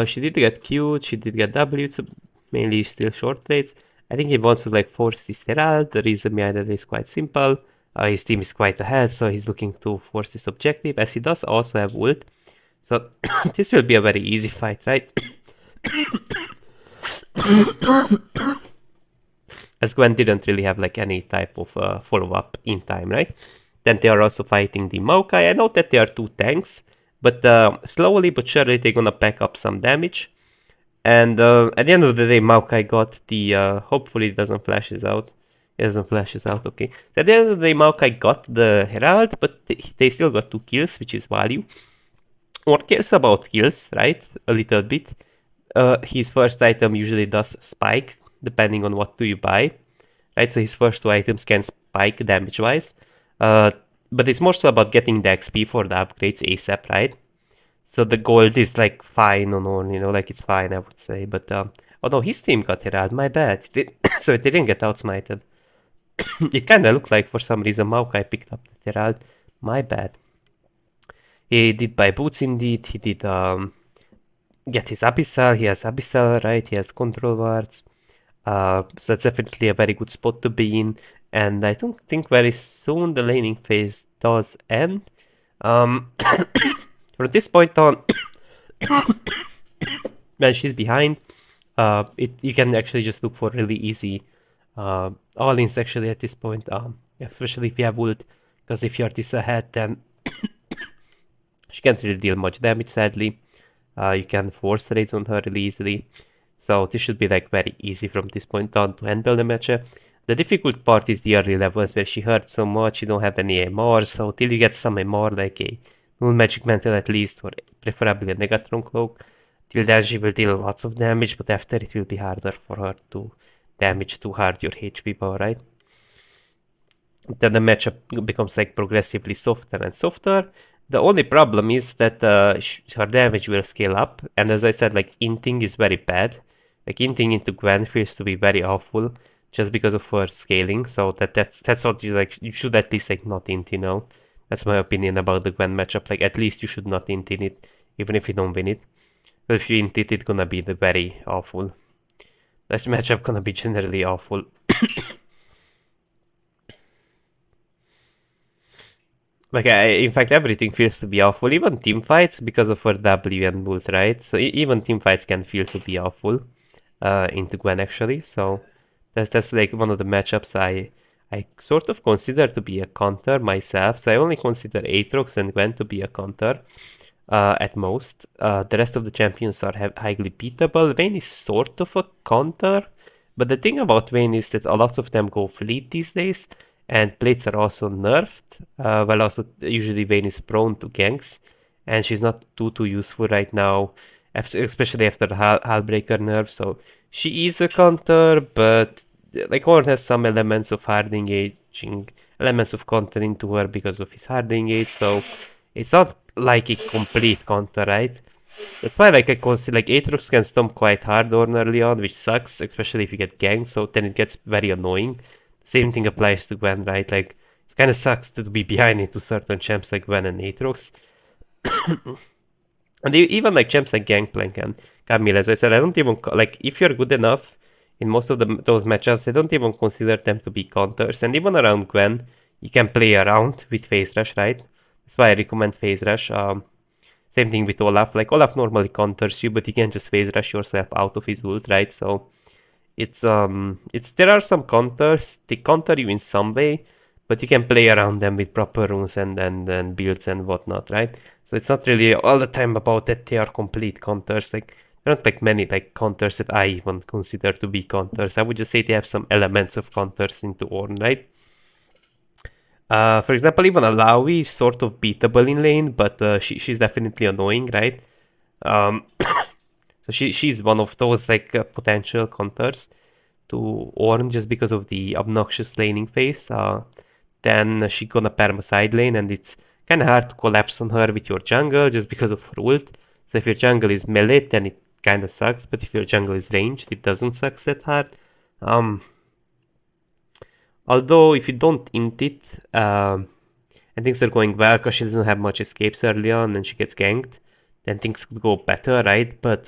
She did get Q, she did get W, so mainly still short trades. I think he wants to like force this Herald. The reason behind that is quite simple. His team is quite ahead, so he's looking to force this objective, as he does also have ult. So this will be a very easy fight, right? As Gwen didn't really have like any type of follow-up in time, right? Then they are also fighting the Maokai. I know that they are two tanks, but slowly but surely they're gonna pack up some damage. And at the end of the day, Maokai got the, hopefully it doesn't flashes out. It doesn't flashes out, okay. So at the end of the day, Maokai got the Herald, but they still got 2 kills, which is value. Ornn cares about kills, right? A little bit. His first item usually does spike, depending on what do you buy. Right, so his first 2 items can spike damage-wise. But it's more so about getting the XP for the upgrades ASAP, right? So the gold is like fine on Ornn, you know, like it's fine, I would say. But, oh no, his team got Herald, my bad. So it didn't get outsmited. It kinda looked like for some reason Maokai picked up the Herald, my bad. He did buy boots indeed, he did get his Abyssal, he has Abyssal, right, he has control wards. So that's definitely a very good spot to be in. And I don't think very soon the laning phase does end. From this point on, when she's behind, you can actually just look for really easy all-ins actually at this point. especially if you have ult, because if you're this ahead, then she can't really deal much damage, sadly. You can force raids on her really easily. So this should be like very easy from this point on to handle the matchup. The difficult part is the early levels where she hurts so much, you don't have any MR, so till you get some MR like a null magic mantle at least, or preferably a Negatron cloak, till then she will deal lots of damage, but after it will be harder for her to damage too hard your HP bar, right? Then the matchup becomes like progressively softer and softer. The only problem is that her damage will scale up, and as I said, like inting is very bad. Like inting into Gwen feels to be very awful just because of her scaling. So that's what you like. You should at least like not int, you know. That's my opinion about the Gwen matchup. Like at least you should not int in it, even if you don't win it. But if you int it, it's gonna be the very awful. That matchup gonna be generally awful. Like, in fact, everything feels to be awful, even team fights, because of her W and ult, right? So even team fights can feel to be awful into Gwen, actually. So that's like one of the matchups I sort of consider to be a counter myself. So I only consider Aatrox and Gwen to be a counter at most. The rest of the champions are highly beatable. Vayne is sort of a counter, but the thing about Vayne is that a lot of them go fleet these days. And plates are also nerfed, while also usually Vayne is prone to ganks, and she's not too useful right now, especially after the Hullbreaker nerf. So she is a counter, but like Ornn has some elements of hard engaging, elements of counter into her because of his hard engage. So it's not like a complete counter, right? That's why like I consider like Aatrox can stomp quite hard Ornn early on, which sucks, especially if you get ganked. So then it gets very annoying. Same thing applies to Gwen, right? Like, it kind of sucks to be behind into certain champs like Gwen and Aatrox. And even like champs like Gangplank and Camille, as I said, I don't even, like, if you're good enough in most of those matchups, I don't even consider them to be counters. And even around Gwen, you can play around with Phase Rush, right? That's why I recommend Phase Rush. Same thing with Olaf. Like, Olaf normally counters you, but you can just Phase Rush yourself out of his ult, right? So it's there are some counters, they counter you in some way, but you can play around them with proper runes and builds and whatnot, right? So it's not really all the time about that they are complete counters. Like there aren't like many like counters that I even consider to be counters. I would just say they have some elements of counters into Ornn, right? For example, even Alawi is sort of beatable in lane, but she's definitely annoying, right? So she's one of those like potential counters to Ornn just because of the obnoxious laning phase. Then she gonna perma side lane, and it's kind of hard to collapse on her with your jungle just because of her ult. So if your jungle is melee, then it kind of sucks, but if your jungle is ranged, it doesn't suck that hard. Although if you don't int it, and things are going well because she doesn't have much escapes early on and she gets ganked, then things could go better, right? But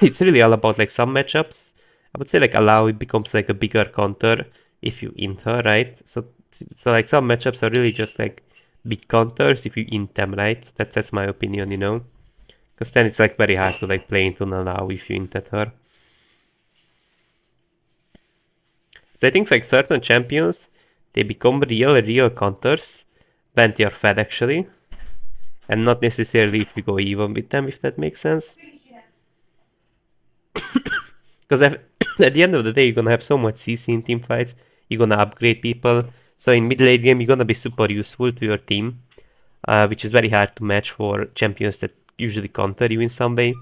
it's really all about like some matchups. I would say like Alawi becomes like a bigger counter if you int her, right? So like some matchups are really just like big counters if you int them, right? That's my opinion, you know? Because then it's like very hard to like play into an Alawi if you inted her. So I think like certain champions, they become real counters when they are fed actually. And not necessarily if you go even with them, if that makes sense. Because at the end of the day, you're gonna have so much CC in team fights, you're gonna upgrade people. So in mid-late game, you're gonna be super useful to your team, which is very hard to match for champions that usually counter you in some way.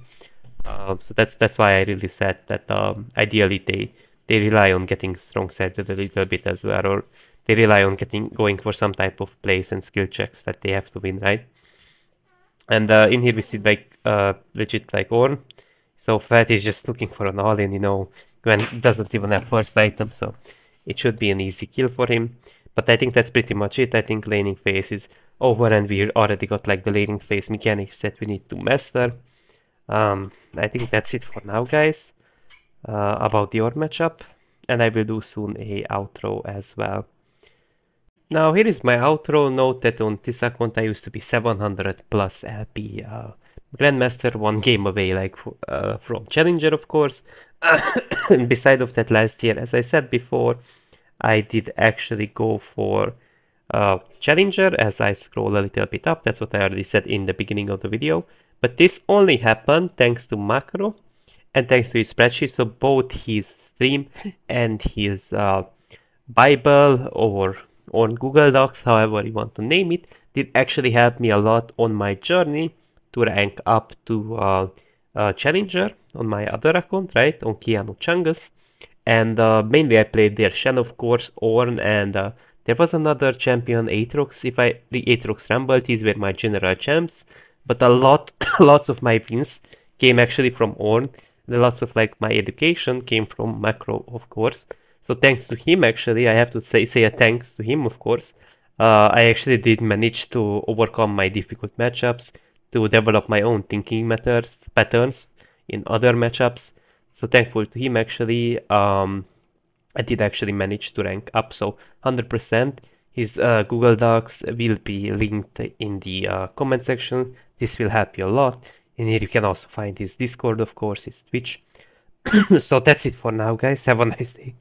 So that's why I really said that ideally they rely on getting strong sided a little bit as well, or they rely on going for some type of plays and skill checks that they have to win, right? And in here we see like legit like Ornn. So Fat is just looking for an all-in, you know, Gwen doesn't even have first item, so it should be an easy kill for him. But I think that's pretty much it. I think laning phase is over and we already got like the laning phase mechanics that we need to master. I think that's it for now, guys, about the Ornn matchup, and I will do soon a outro as well. Now here is my outro. Note that on this account I used to be 700 plus LP Grandmaster, one game away like from Challenger, of course. And beside of that, last year, as I said before, I did actually go for Challenger as I scroll a little bit up. That's what I already said in the beginning of the video. But this only happened thanks to Makkro and thanks to his spreadsheet. So both his stream and his Bible or on Google Docs, however you want to name it, did actually help me a lot on my journey to rank up to Challenger on my other account, right, on Keanu Chungus. And mainly I played their Shen, of course, Ornn, and there was another champion, Aatrox. Aatrox Rumble, these were my general champs, but lots of my wins came actually from Ornn. Lots of like my education came from Makkro, of course. So thanks to him, actually, I have to say a thanks to him, of course. I actually did manage to overcome my difficult matchups, to develop my own thinking patterns in other matchups. So thankful to him, actually. I did actually manage to rank up, so 100%. His Google Docs will be linked in the comment section. This will help you a lot. And here you can also find his Discord, of course, his Twitch. So that's it for now, guys. Have a nice day.